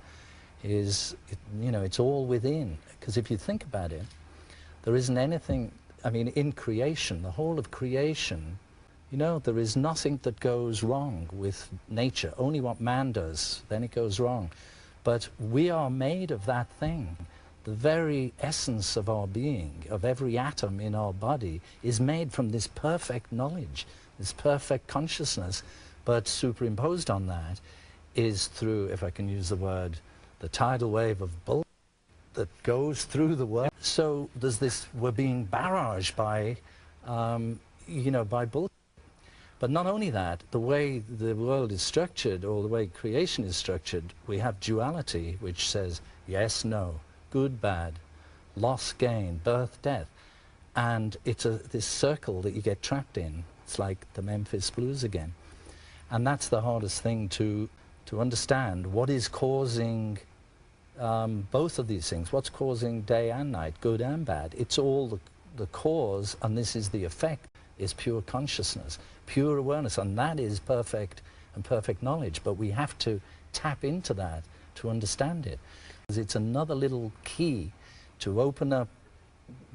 You know, it's all within. Because if you think about it, there isn't anything, I mean, in creation, the whole of creation, you know, there is nothing that goes wrong with nature. Only what man does, then it goes wrong. But we are made of that thing. The very essence of our being, of every atom in our body, is made from this perfect knowledge, this perfect consciousness. But superimposed on that is through, if I can use the word, the tidal wave of bull that goes through the world. So there's this, we're being barraged by, you know, by bull. But not only that, the way the world is structured, or the way creation is structured, we have duality, which says yes, no, good, bad, loss, gain, birth, death. And it's this circle that you get trapped in. It's like the Memphis Blues again. And that's the hardest thing to understand. What is causing both of these things? What's causing day and night, good and bad? It's all the cause, and this is the effect, is pure consciousness, pure awareness, and that is perfect and perfect knowledge. But we have to tap into that to understand it. It's another little key to open up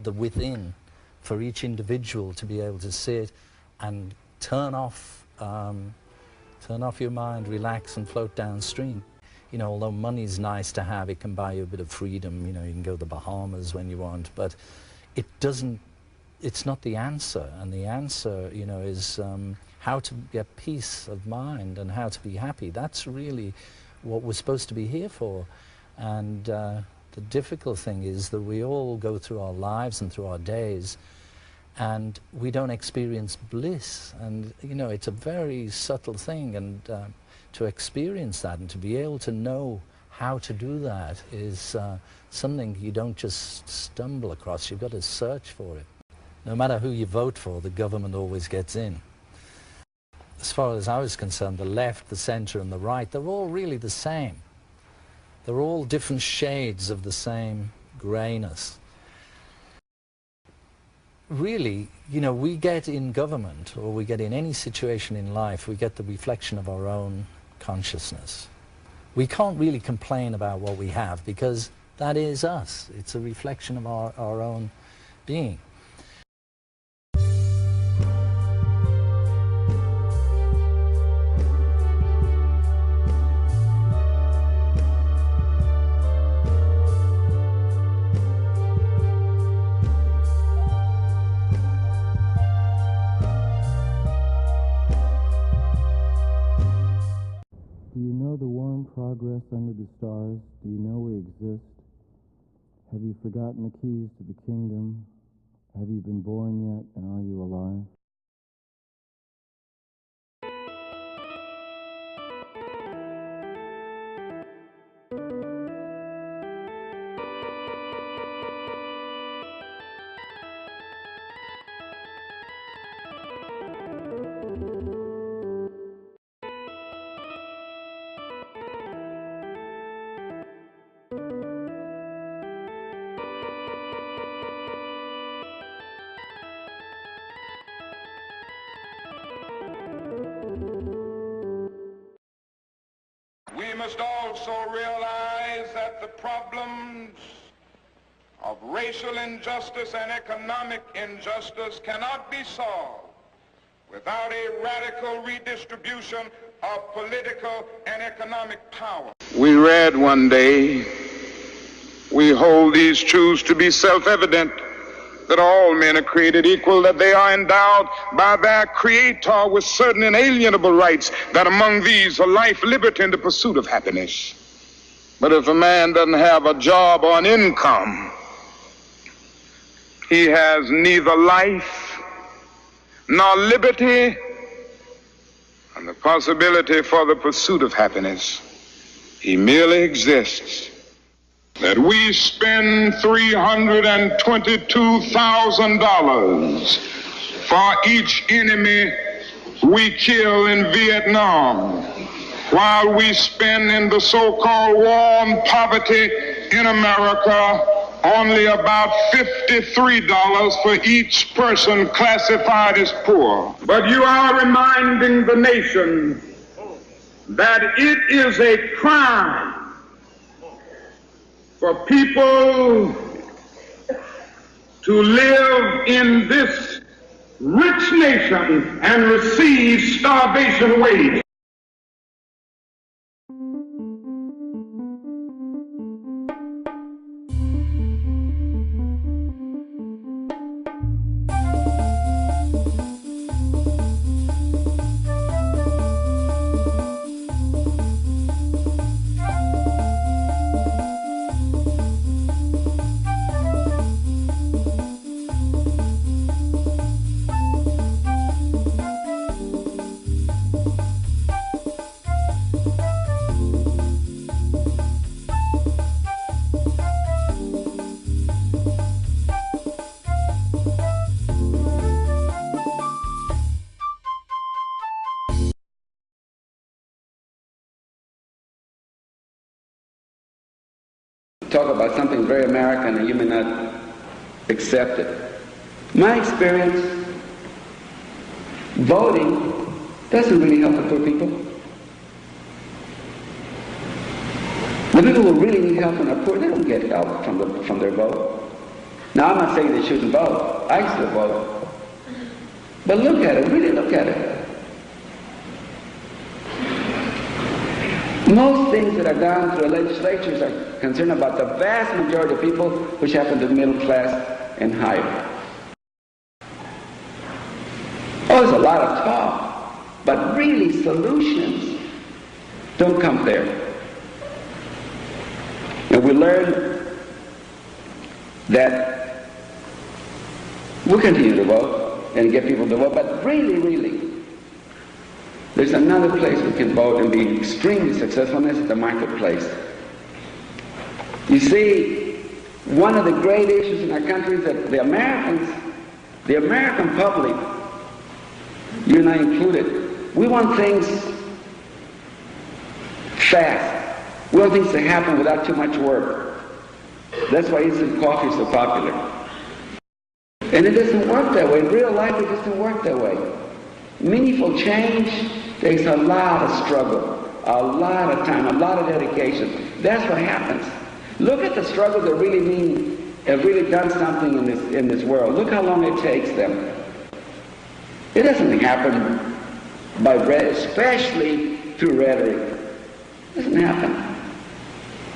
the within for each individual to be able to sit and turn off your mind, relax and float downstream. You know, although money's nice to have, it can buy you a bit of freedom. You know, you can go to the Bahamas when you want, but it doesn't, it's not the answer. And the answer, you know, is how to get peace of mind and how to be happy. That's really what we're supposed to be here for. And the difficult thing is that we all go through our lives and through our days and we don't experience bliss. And, you know, it's a very subtle thing, and to experience that and to be able to know how to do that is something you don't just stumble across. You've got to search for it. No matter who you vote for, the government always gets in. As far as I was concerned, the left, the center, and the right, they're all really the same. They're all different shades of the same grayness. Really, you know, we get in government, or we get in any situation in life, we get the reflection of our own consciousness. We can't really complain about what we have, because that is us. It's a reflection of our own being. Do you know the warm progress under the stars? Do you know we exist? Have you forgotten the keys to the kingdom? Have you been born yet, and are you alive? We must also realize that the problems of racial injustice and economic injustice cannot be solved without a radical redistribution of political and economic power. We read one day, we hold these truths to be self-evident, that all men are created equal, that they are endowed by their Creator with certain inalienable rights, that among these are life, liberty, and the pursuit of happiness. But if a man doesn't have a job or an income, he has neither life nor liberty and the possibility for the pursuit of happiness. He merely exists. That we spend $322,000 for each enemy we kill in Vietnam, while we spend in the so-called war on poverty in America only about $53 for each person classified as poor. But you are reminding the nation that it is a crime for people to live in this rich nation and receive starvation wage. Talk about something very American and you may not accept it. My experience, voting doesn't really help the poor people. The people who really need help and are poor, they don't get help from their vote. Now, I'm not saying they shouldn't vote. I still vote. But look at it, really look at it. Most things that are done through the legislatures are concerned about the vast majority of people, which happen to the middle class and higher. Oh, there's a lot of talk, but really solutions don't come there. And we learn that we'll continue to vote and get people to vote, but really, there's another place we can vote and be extremely successful, and that's the marketplace. You see, one of the great issues in our country is that the American public, you and I included, we want things fast. We want things to happen without too much work. That's why instant coffee is so popular. And it doesn't work that way. In real life, it doesn't work that way. Meaningful change takes a lot of struggle, a lot of time, a lot of dedication. That's what happens. Look at the struggles that really have really done something in this world. Look how long it takes them. It doesn't happen by especially through rhetoric. It doesn't happen.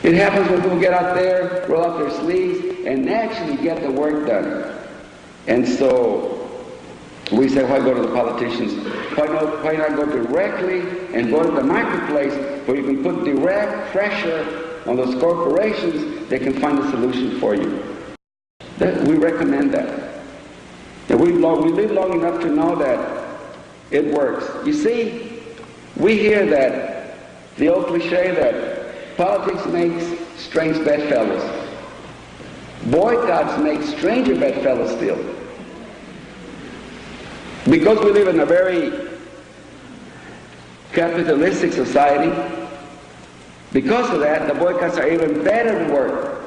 It happens when people get out there, roll up their sleeves, and actually get the work done. And so we say, why go to the politicians? Why not go directly and go to the marketplace where you can put direct pressure on those corporations that can find a solution for you? We recommend that. And we live long enough to know that it works. You see, we hear that, the old cliche that politics makes strange bedfellows. Boycotts make stranger bedfellows still. Because we live in a very capitalistic society, because of that, the boycotts are even better to work.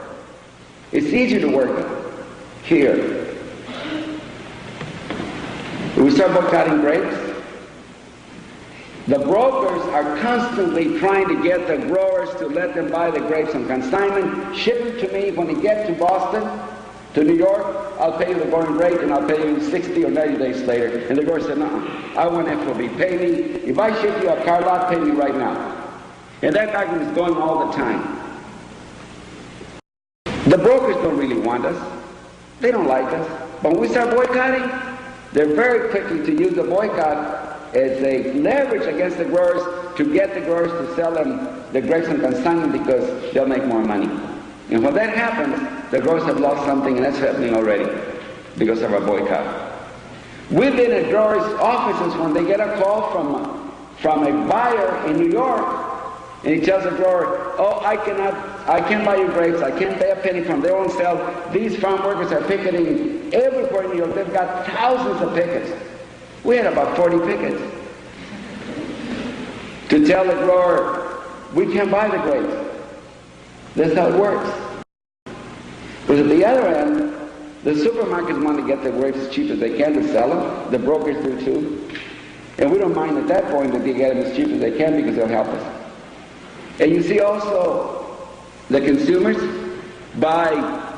It's easier to work here. When we start boycotting grapes, the brokers are constantly trying to get the growers to let them buy the grapes on consignment, ship them to me. When they get to Boston, to New York, I'll pay you the going rate, and I'll pay you 60 or 90 days later. And the grower said, no, I want FOB. Pay me. If I ship you a car lot, pay me right now. And that argument is going all the time. The brokers don't really want us. They don't like us. But when we start boycotting, they're very quickly to use the boycott as a leverage against the growers to get the growers to sell them the grapes on consignment because they'll make more money. And when that happens, the growers have lost something, and that's happening already because of our boycott. We've been at growers' offices when they get a call from a buyer in New York, and he tells the grower, oh, I can't buy you grapes, I can't pay a penny from their own sale. These farm workers are picketing everywhere in New York. They've got thousands of pickets. We had about 40 pickets to tell the grower, we can't buy the grapes. That's how it works. But at the other end, the supermarkets want to get the grapes as cheap as they can to sell them. The brokers do too. And we don't mind at that point that they get them as cheap as they can because they'll help us. And you see also the consumers buy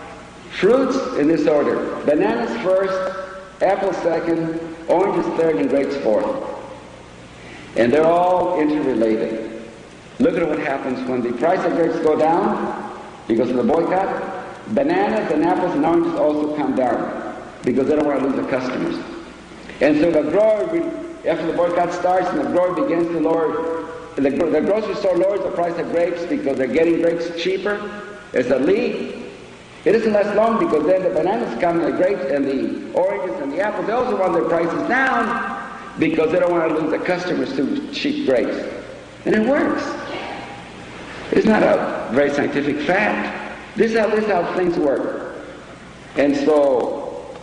fruits in this order. Bananas first, apples second, oranges third, and grapes fourth. And they're all interrelated. Look at what happens when the price of grapes go down because of the boycott. Bananas and apples and oranges also come down because they don't want to lose the customers. And so the grower, after the boycott starts and the grower begins to lower, the grocery store lowers the price of grapes because they're getting grapes cheaper as a lead. It doesn't last long because then the bananas come and the grapes and the oranges and the apples, they also want their prices down because they don't want to lose the customers to cheap grapes. And it works. It's not a very scientific fact. This is how things work. And so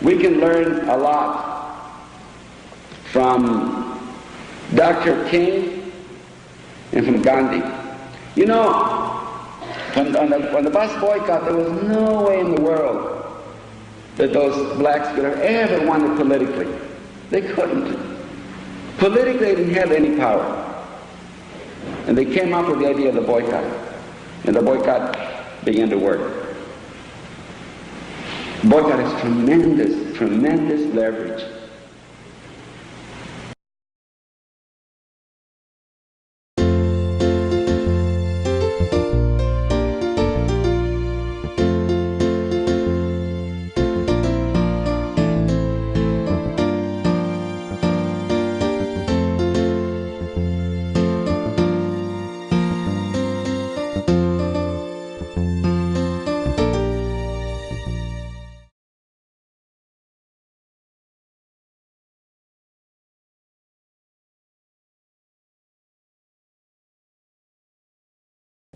we can learn a lot from Dr. King and from Gandhi. You know, when the bus boycott, there was no way in the world that those blacks could have ever wanted politically. They couldn't. Politically, they didn't have any power. And they came up with the idea of the boycott. And the boycott began to work. Boycott has tremendous, tremendous leverage.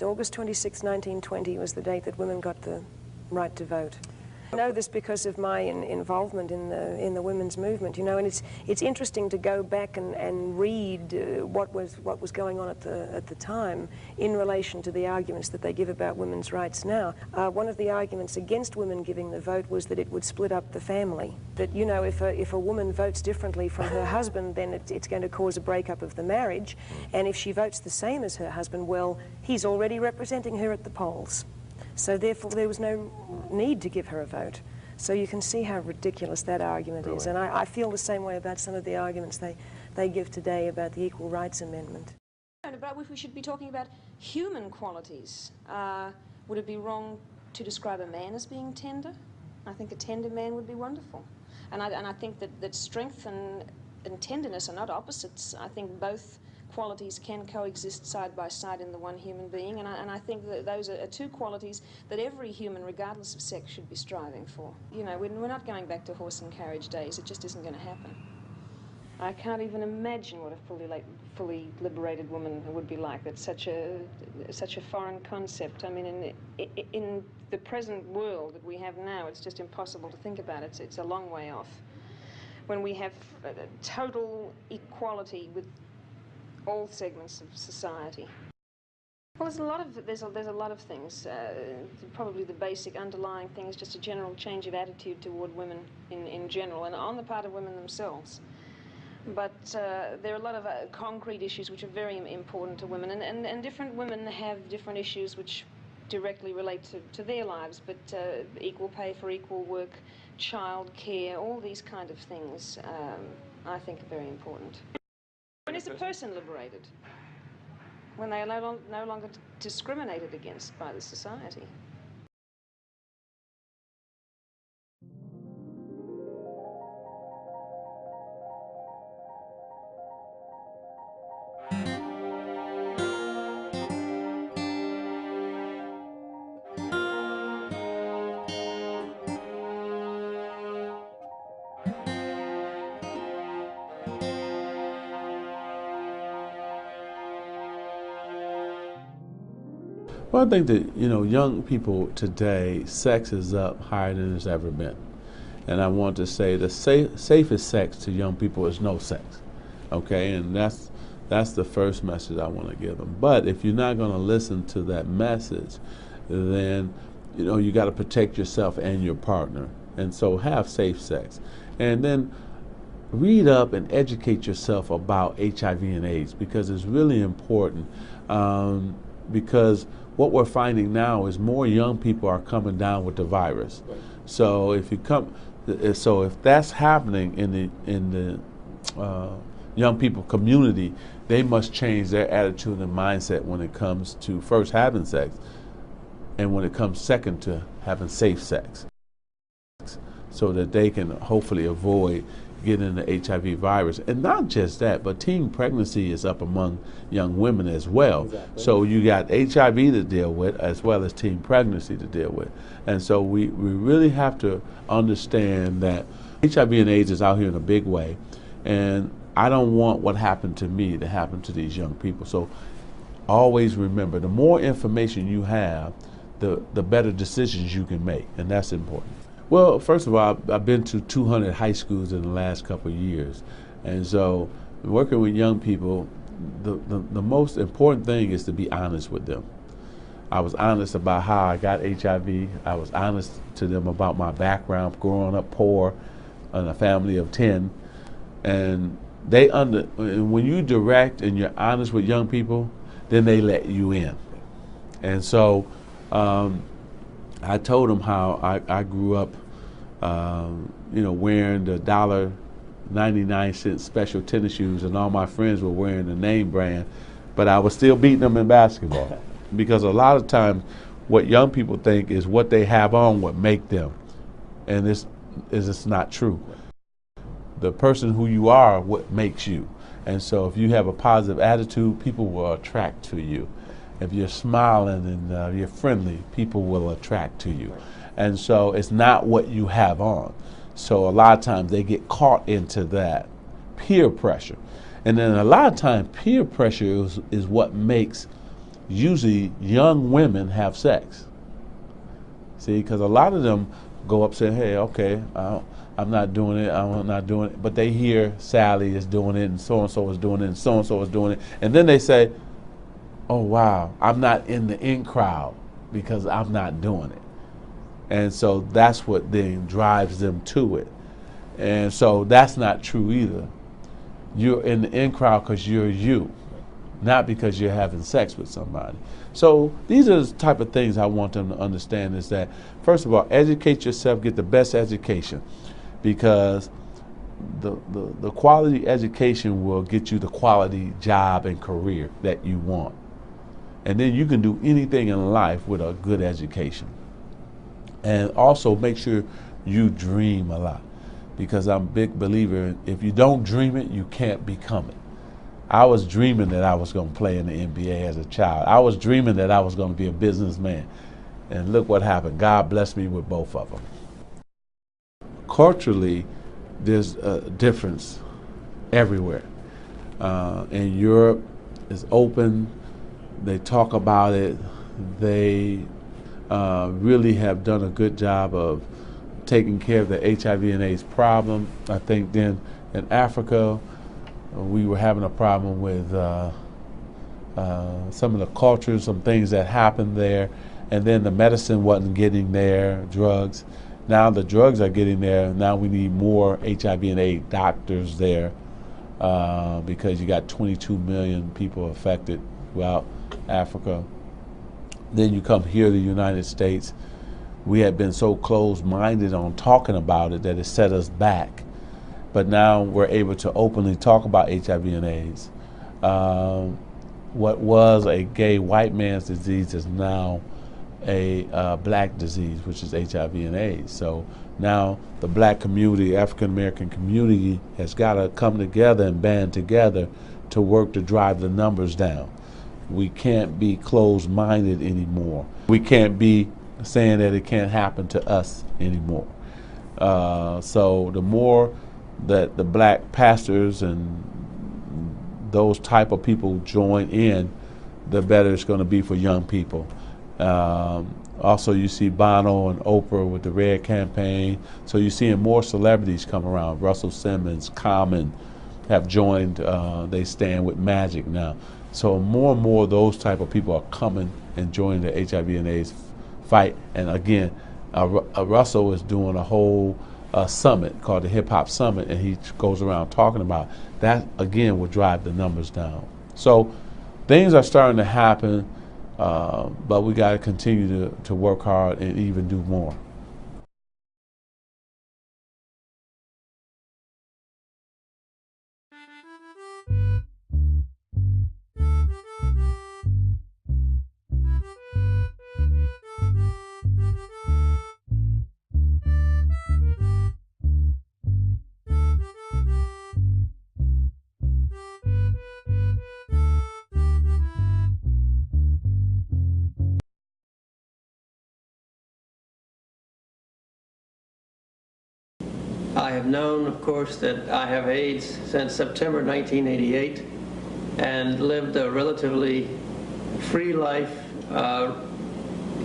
August 26, 1920 was the date that women got the right to vote. I know this because of my involvement in the women's movement, you know, and it's interesting to go back and read what was going on at the time in relation to the arguments that they give about women's rights now. One of the arguments against women giving the vote was that it would split up the family. That, you know, if a woman votes differently from her husband, then it's going to cause a breakup of the marriage, and if she votes the same as her husband, well, he's already representing her at the polls. So therefore there was no need to give her a vote. So you can see how ridiculous that argument is. And I feel the same way about some of the arguments they give today about the Equal Rights Amendment. But if we should be talking about human qualities, would it be wrong to describe a man as being tender? I think a tender man would be wonderful. And I think that strength and tenderness are not opposites. I think both qualities can coexist side by side in the one human being, and I think that those are two qualities that every human, regardless of sex, should be striving for. You know, we're not going back to horse and carriage days. It just isn't going to happen. I can't even imagine what a fully liberated woman would be like. That's such a foreign concept. I mean, in the present world that we have now, it's just impossible to think about it. It's a long way off. When we have total equality with all segments of society. Well, there's a lot of things. Probably the basic underlying thing is just a general change of attitude toward women in general, and on the part of women themselves. But there are a lot of concrete issues which are very important to women, and different women have different issues which directly relate to their lives, but equal pay for equal work, child care, all these kind of things I think are very important. When is a person liberated? When they are no longer discriminated against by the society. Well, I think that, you know, young people today, sex is up higher than it's ever been. And I want to say the safest sex to young people is no sex, okay? And that's the first message I want to give them. But if you're not going to listen to that message, then, you know, you got to protect yourself and your partner. And so have safe sex. And then read up and educate yourself about HIV and AIDS, because it's really important. Because what we're finding now is more young people are coming down with the virus. Right. So if that's happening in the young people community, they must change their attitude and mindset when it comes to first having sex, and when it comes second to having safe sex, so that they can hopefully avoid getting the HIV virus. And not just that, but teen pregnancy is up among young women as well. Exactly. So you got HIV to deal with as well as teen pregnancy to deal with. And so we really have to understand that HIV and AIDS is out here in a big way, and I don't want what happened to me to happen to these young people. So always remember, the more information you have, the better decisions you can make, and that's important. Well, first of all, I've been to 200 high schools in the last couple of years. And so working with young people, the most important thing is to be honest with them. I was honest about how I got HIV. I was honest to them about my background, growing up poor in a family of 10. And when you direct and you're honest with young people, then they let you in. And so I told them how I grew up, wearing the $1.99 special tennis shoes, and all my friends were wearing the name brand, but I was still beating them in basketball. Because a lot of times what young people think is what they have on what make them, and it's not true. The person who you are, what makes you. And so if you have a positive attitude, people will attract to you. If you're smiling and you're friendly, people will attract to you. And so it's not what you have on. So a lot of times they get caught into that peer pressure. And then a lot of times peer pressure is what makes usually young women have sex. See, because a lot of them go up saying, hey, okay, I'm not doing it, I'm not doing it. But they hear Sally is doing it, and so-and-so is doing it, and so-and-so is doing it. And then they say, oh, wow, I'm not in the in crowd because I'm not doing it. And so that's what then drives them to it. And so that's not true either. You're in the in crowd because you're you, not because you're having sex with somebody. So these are the type of things I want them to understand, is that, first of all, educate yourself, get the best education, because the quality education will get you the quality job and career that you want. And then you can do anything in life with a good education. And also make sure you dream a lot, because I'm a big believer in, if you don't dream it, you can't become it. I was dreaming that I was going to play in the NBA as a child. I was dreaming that I was going to be a businessman. And look what happened. God blessed me with both of them. Culturally, there's a difference everywhere. In Europe, it's open. They talk about it. They really have done a good job of taking care of the HIV and AIDS problem. I think then in Africa, we were having a problem with some of the cultures, some things that happened there, and then the medicine wasn't getting there, drugs. Now the drugs are getting there. Now we need more HIV and AIDS doctors there, because you got 22 million people affected throughout Africa. Then you come here to the United States. We had been so closed-minded on talking about it that it set us back. But now we're able to openly talk about HIV and AIDS. What was a gay white man's disease is now a black disease, which is HIV and AIDS. So now the black community, African American community, has got to come together and band together to work to drive the numbers down. We can't be closed-minded anymore. We can't be saying that it can't happen to us anymore. So the more that the black pastors and those type of people join in, the better it's going to be for young people. Also, you see Bono and Oprah with the Red campaign. So you're seeing more celebrities come around. Russell Simmons, Common have joined. They stand with Magic now. So more and more of those type of people are coming and joining the HIV and AIDS fight. And again, Russell is doing a whole summit called the Hip Hop Summit, and he goes around talking about that. Again, will drive the numbers down. So things are starting to happen, but we got to continue to work hard and even do more. I have known, of course, that I have AIDS since September 1988 and lived a relatively free life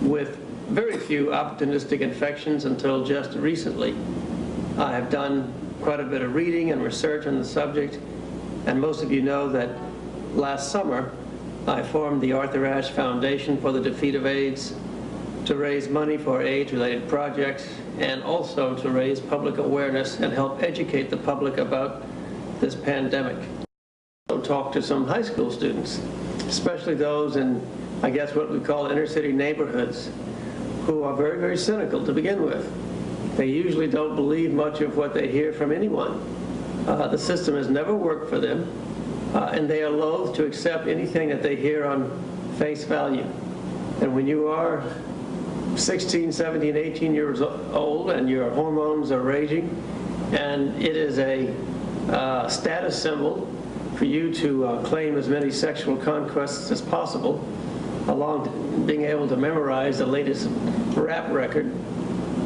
with very few opportunistic infections until just recently. I have done quite a bit of reading and research on the subject, and most of you know that last summer I formed the Arthur Ashe Foundation for the Defeat of AIDS to raise money for AIDS-related projects and also to raise public awareness and help educate the public about this pandemic. I also talked to some high school students, especially those in, I guess, what we call inner city neighborhoods, who are very, very cynical to begin with. They usually don't believe much of what they hear from anyone. The system has never worked for them, and they are loath to accept anything that they hear on face value. And when you are 16, 17, 18 years old and your hormones are raging, and it is a status symbol for you to claim as many sexual conquests as possible, along with being able to memorize the latest rap record,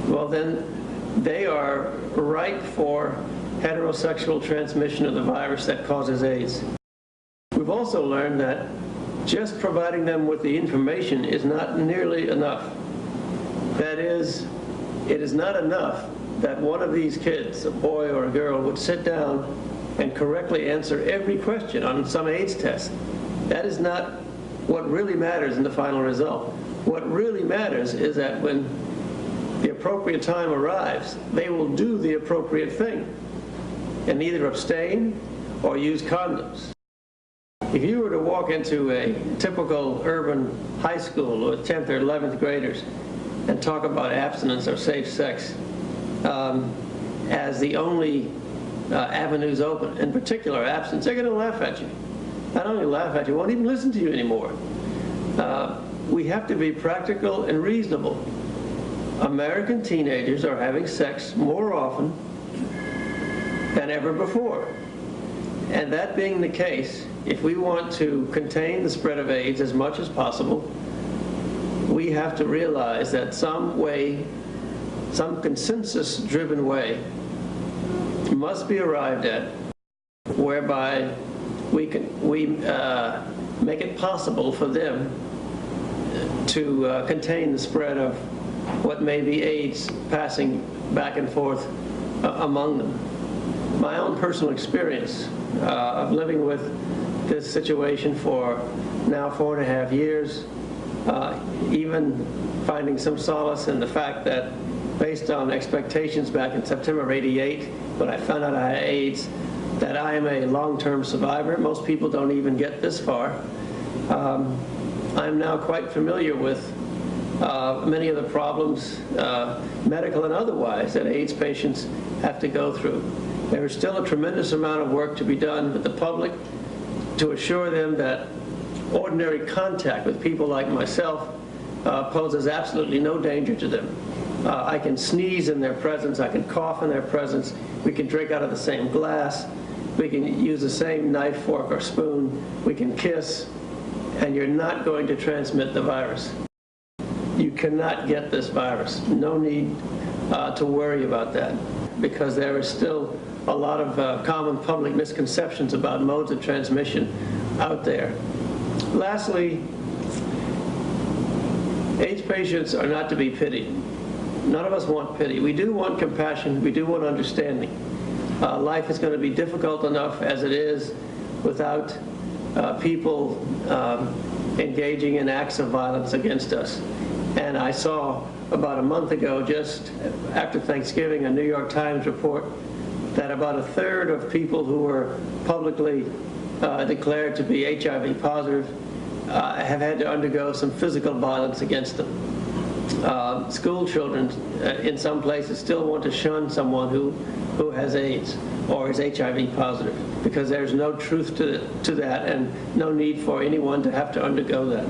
well then they are ripe for heterosexual transmission of the virus that causes AIDS. We've also learned that just providing them with the information is not nearly enough. That is, it is not enough that one of these kids, a boy or a girl, would sit down and correctly answer every question on some AIDS test. That is not what really matters in the final result. What really matters is that when the appropriate time arrives, they will do the appropriate thing and either abstain or use condoms. If you were to walk into a typical urban high school with 10th or 11th graders and talk about abstinence or safe sex as the only avenues open, in particular abstinence, they're going to laugh at you. Not only laugh at you, won't even listen to you anymore. We have to be practical and reasonable. American teenagers are having sex more often than ever before. And that being the case, if we want to contain the spread of AIDS as much as possible, we have to realize that some way, some consensus-driven way must be arrived at whereby we make it possible for them to contain the spread of what may be AIDS passing back and forth among them. My own personal experience of living with this situation for now 4.5 years, even finding some solace in the fact that based on expectations back in September of '88, when I found out I had AIDS, that I am a long-term survivor. Most people don't even get this far. I'm now quite familiar with many of the problems, medical and otherwise, that AIDS patients have to go through. There is still a tremendous amount of work to be done with the public to assure them that ordinary contact with people like myself poses absolutely no danger to them. I can sneeze in their presence, I can cough in their presence, we can drink out of the same glass, we can use the same knife, fork, or spoon, we can kiss, and you're not going to transmit the virus. You cannot get this virus. No need to worry about that, because there is still a lot of common public misconceptions about modes of transmission out there. Lastly, AIDS patients are not to be pitied. None of us want pity. We do want compassion. We do want understanding. Life is going to be difficult enough as it is without people engaging in acts of violence against us. And I saw about a month ago, just after Thanksgiving, a New York Times report that about 1/3 of people who were publicly declared to be HIV positive have had to undergo some physical violence against them. School children in some places still want to shun someone who has AIDS or is HIV positive, because there's no truth to that and no need for anyone to have to undergo that.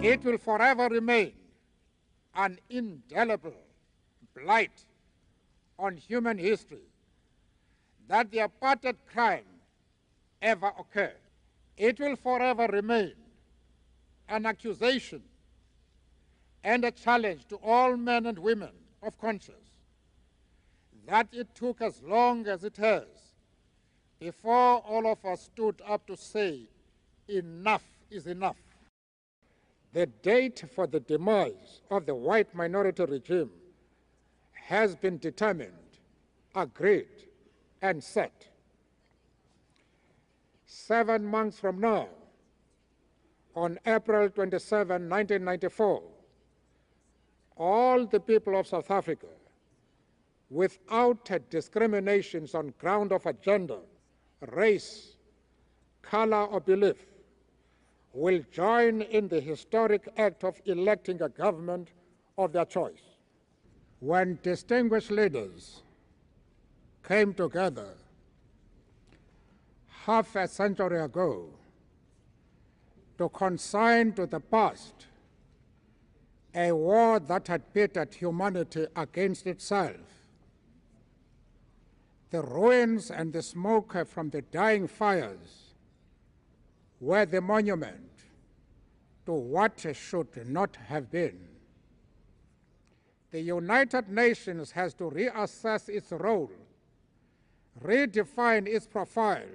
It will forever remain an indelible blight on human history that the apartheid crime ever occurred. It will forever remain an accusation and a challenge to all men and women of conscience that it took as long as it has before all of us stood up to say enough is enough. The date for the demise of the white minority regime has been determined, agreed, and set. 7 months from now, on April 27, 1994, all the people of South Africa, without discriminations on ground of gender, race, color, or belief, will join in the historic act of electing a government of their choice. When distinguished leaders came together half a century ago to consign to the past a war that had pitted humanity against itself, the ruins and the smoke from the dying fires were the monument to what should not have been. The United Nations has to reassess its role, redefine its profile,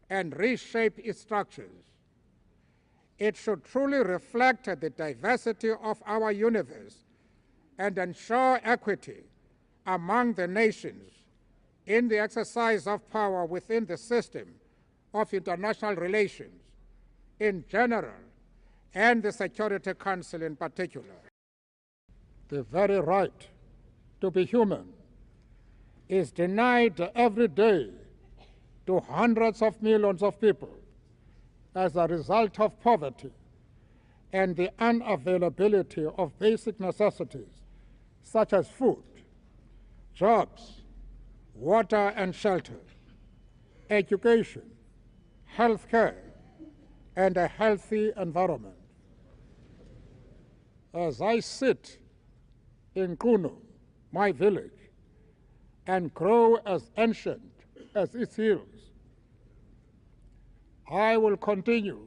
and reshape its structures. It should truly reflect the diversity of our universe and ensure equity among the nations in the exercise of power within the system of international relations in general and the Security Council in particular. The very right to be human is denied every day to hundreds of millions of people as a result of poverty and the unavailability of basic necessities such as food, jobs, water and shelter, education, health care, and a healthy environment. As I sit in KRONUS, my village, and grow as ancient as its hills, I will continue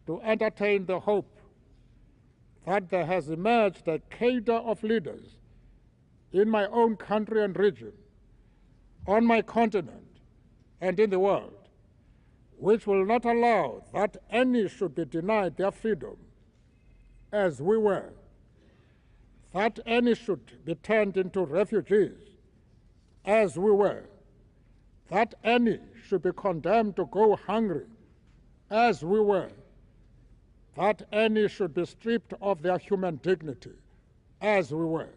to entertain the hope that there has emerged a cadre of leaders in my own country and region, on my continent, and in the world, which will not allow that any should be denied their freedom, as we were, that any should be turned into refugees, as we were, that any should be condemned to go hungry, as we were, that any should be stripped of their human dignity, as we were.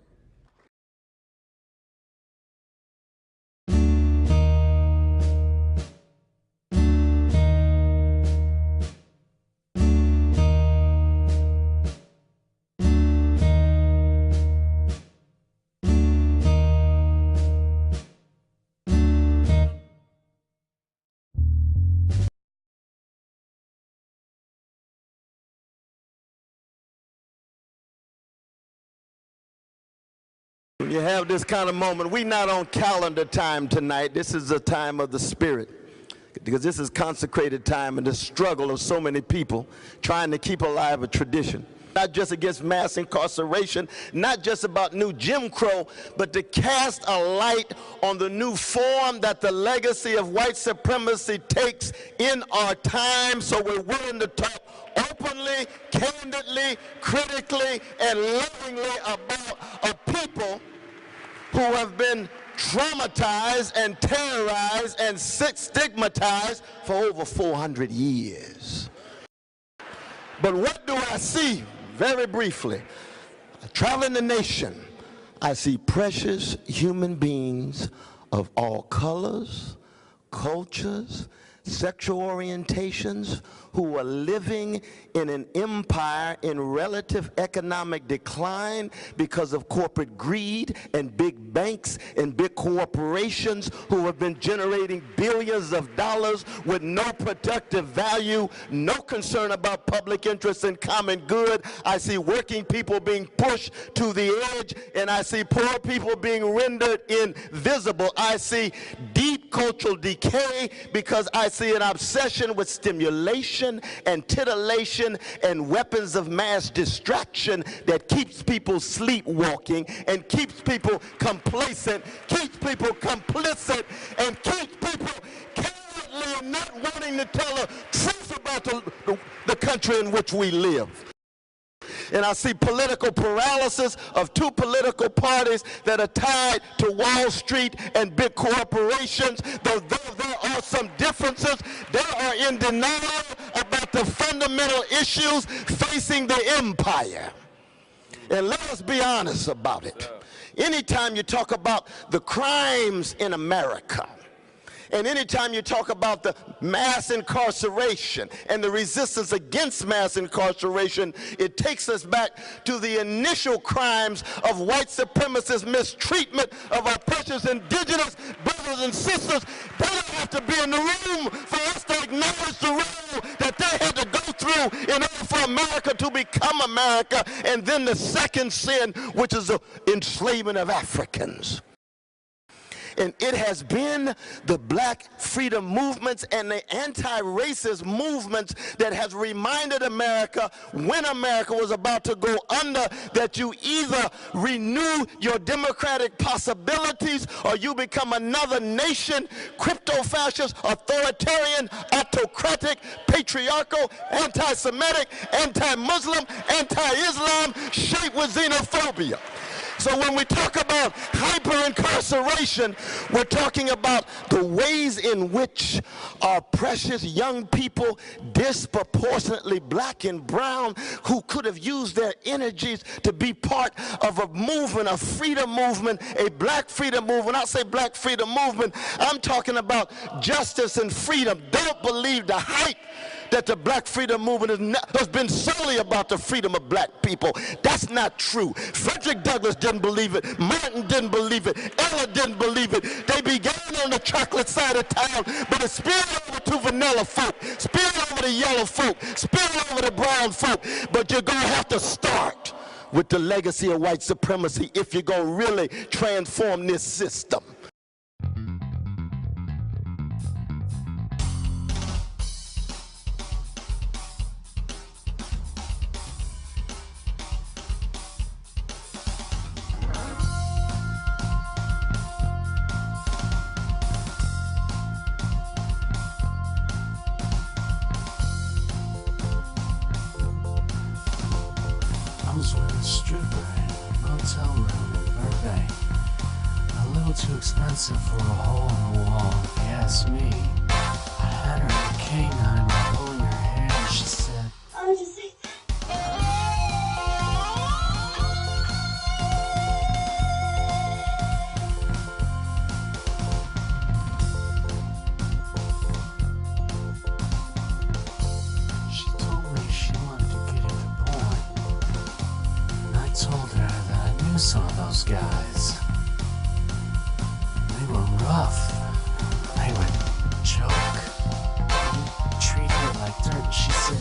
When you have this kind of moment, we're not on calendar time tonight. This is a time of the Spirit, because this is consecrated time in the struggle of so many people trying to keep alive a tradition. Not just against mass incarceration, not just about new Jim Crow, but to cast a light on the new form that the legacy of white supremacy takes in our time, so we're willing to talk openly, candidly, critically, and lovingly about a people who have been traumatized and terrorized and stigmatized for over 400 years. But what do I see? Very briefly, traveling the nation, I see precious human beings of all colors, cultures, sexual orientations, who are living in an empire in relative economic decline because of corporate greed and big banks and big corporations who have been generating billions of dollars with no productive value, no concern about public interest and common good. I see working people being pushed to the edge, and I see poor people being rendered invisible. I see deep cultural decay because I see an obsession with stimulation and titillation and weapons of mass distraction that keeps people sleepwalking and keeps people complacent, keeps people complicit, and keeps people cowardly and not wanting to tell the truth about the country in which we live. And I see political paralysis of two political parties that are tied to Wall Street and big corporations. Though there are some differences, they are in denial about the fundamental issues facing the empire. And let us be honest about it. Anytime you talk about the crimes in America, and anytime you talk about the mass incarceration and the resistance against mass incarceration, it takes us back to the initial crimes of white supremacist mistreatment of our precious indigenous brothers and sisters. They don't have to be in the room for us to acknowledge the role that they had to go through in order for America to become America. And then the second sin, which is the enslavement of Africans. And it has been the black freedom movements and the anti-racist movements that has reminded America, when America was about to go under, that you either renew your democratic possibilities or you become another nation, crypto-fascist, authoritarian, autocratic, patriarchal, anti-Semitic, anti-Muslim, anti-Islam, shaped with xenophobia. So when we talk about hyper-incarceration, we're talking about the ways in which our precious young people, disproportionately black and brown, who could have used their energies to be part of a movement, a freedom movement, a black freedom movement. I say black freedom movement, I'm talking about justice and freedom. Don't believe the hype that the black freedom movement has been solely about the freedom of black people. That's not true. Frederick Douglass didn't believe it. Martin didn't believe it. Ella didn't believe it. They began on the chocolate side of town, but it spilled over to vanilla folk, spilled over to yellow folk, spilled over to brown folk. But you're going to have to start with the legacy of white supremacy if you're going to really transform this system. Too expensive for a hole in the wall, if you ask me. I had her at a canine while pulling her hair. She said, "I was just saying She told me she wanted to get into porn. And I told her that I knew some of those guys. They were rough. They would choke. They'd treat her like dirt. She said,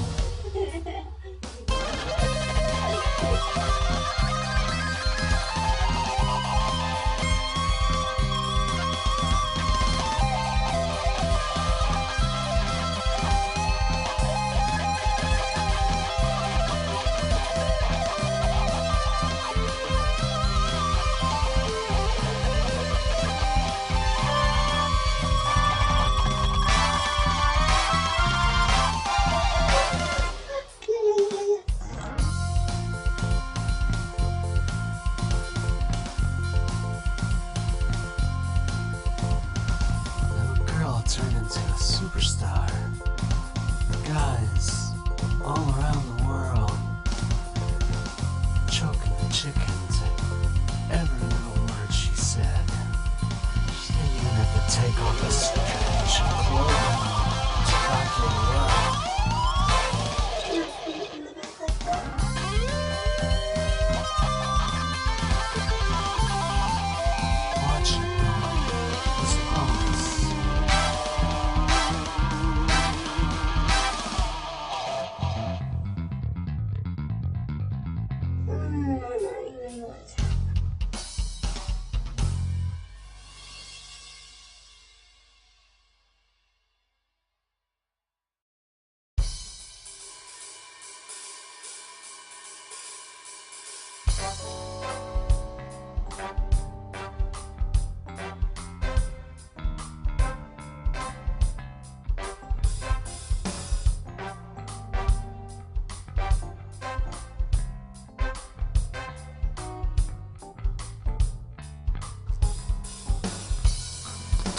take off a strange clothing.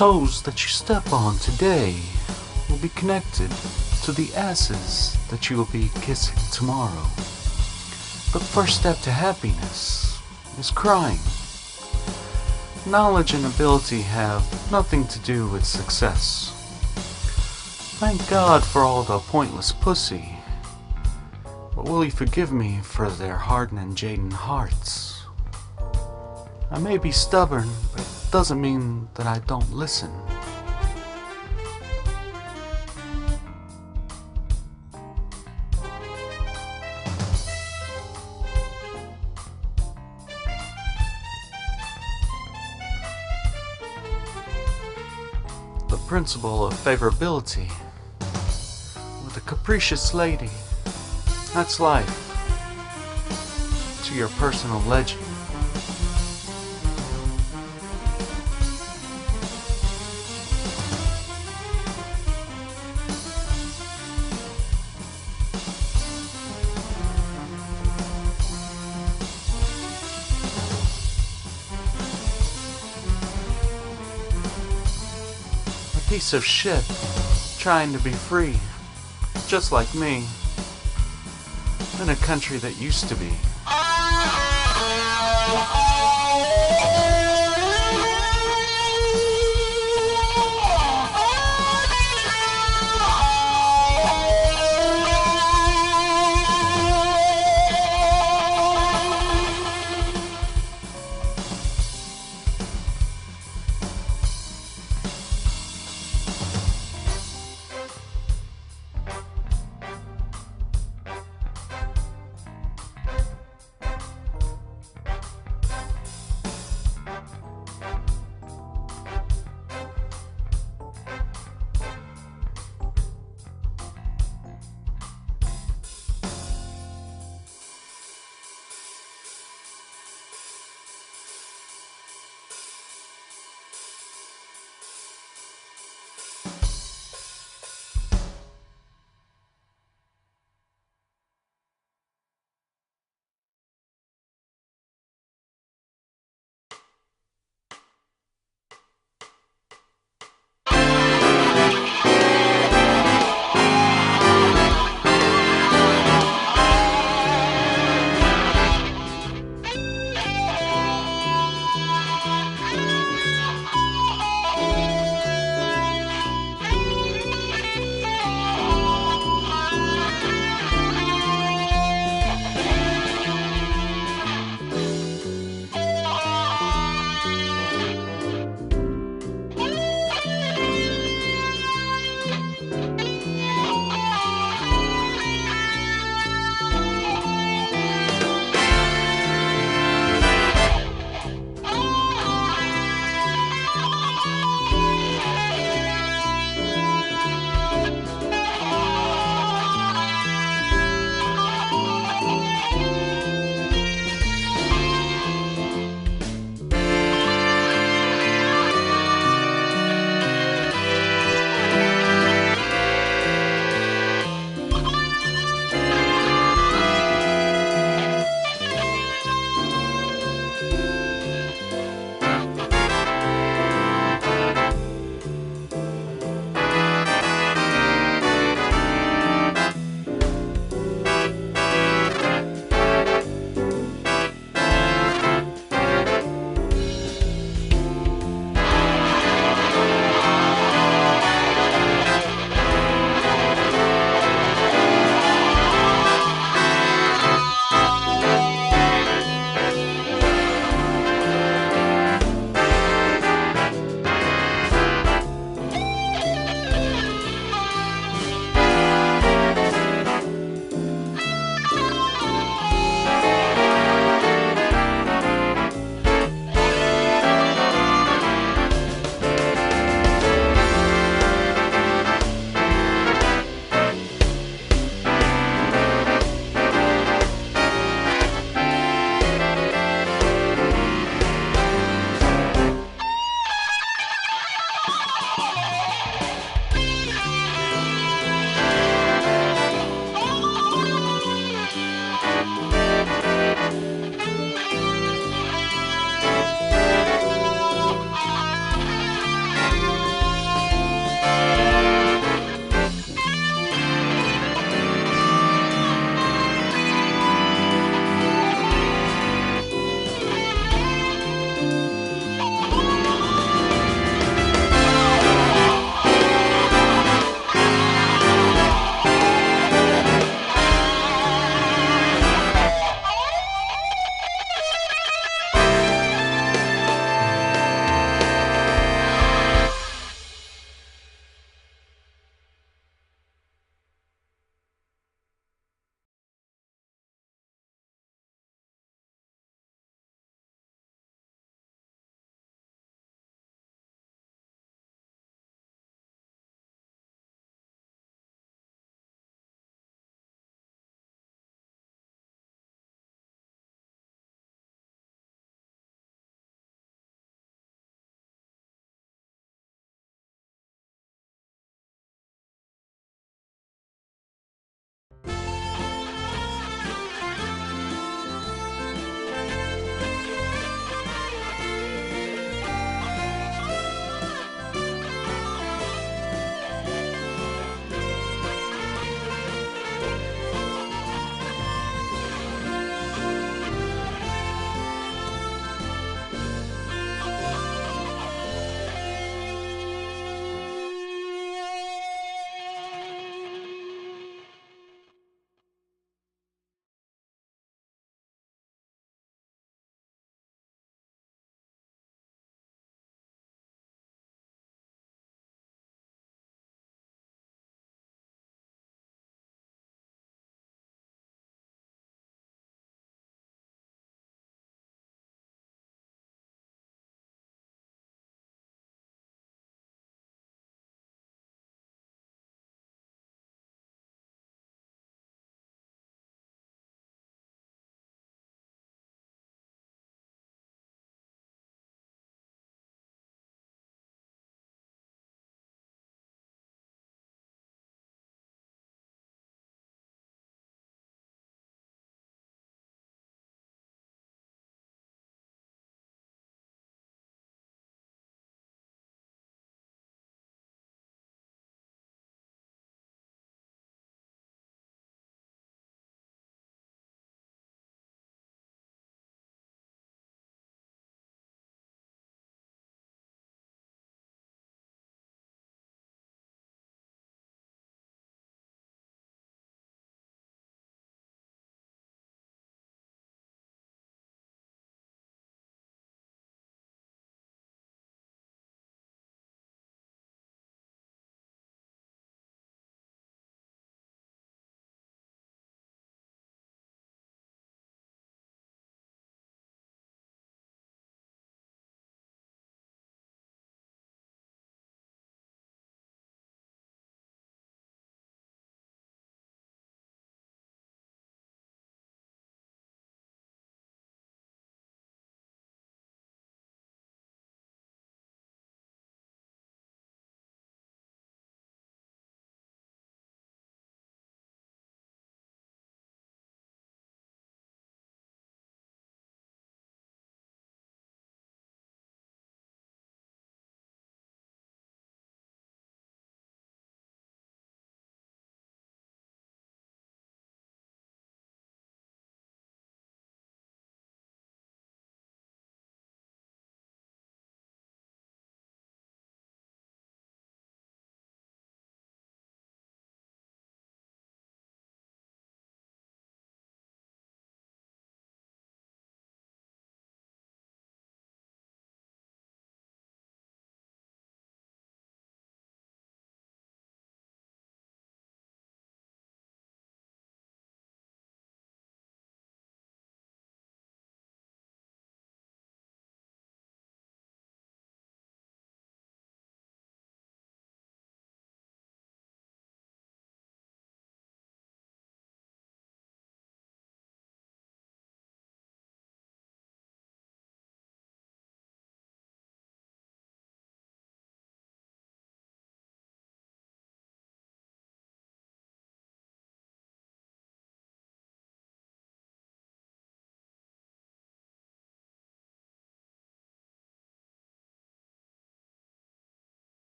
toes that you step on today will be connected to the asses that you will be kissing tomorrow. The first step to happiness is crying. Knowledge and ability have nothing to do with success. Thank God for all the pointless pussy, but will He forgive me for their hardened and jaded hearts? I may be stubborn, but it doesn't mean that I don't listen. The principle of favorability with a capricious lady, that's life. To your personal legend. Piece of shit trying to be free, just like me, in a country that used to be.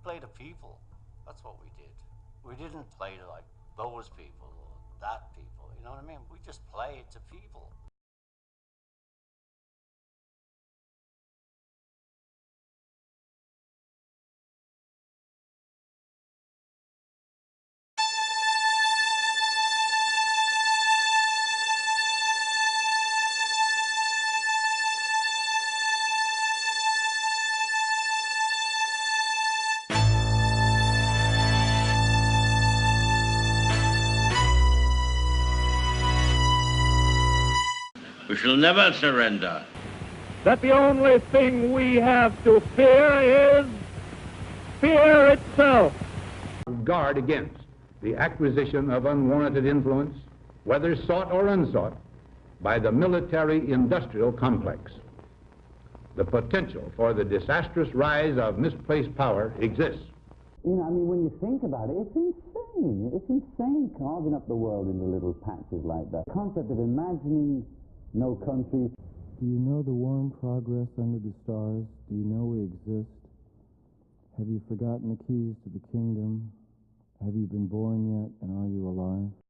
play to people. That's what we did. We didn't play to like those people or that people. You know what I mean? We just played to people. We shall never surrender. That the only thing we have to fear is fear itself. Guard against the acquisition of unwarranted influence, whether sought or unsought, by the military-industrial complex. The potential for the disastrous rise of misplaced power exists. You know, I mean, when you think about it, it's insane. It's insane carving up the world into little patches like that. The concept of imagining no countries. Do you know the warm progress under the stars? Do you know we exist? Have you forgotten the keys to the kingdom? Have you been born yet, and are you alive?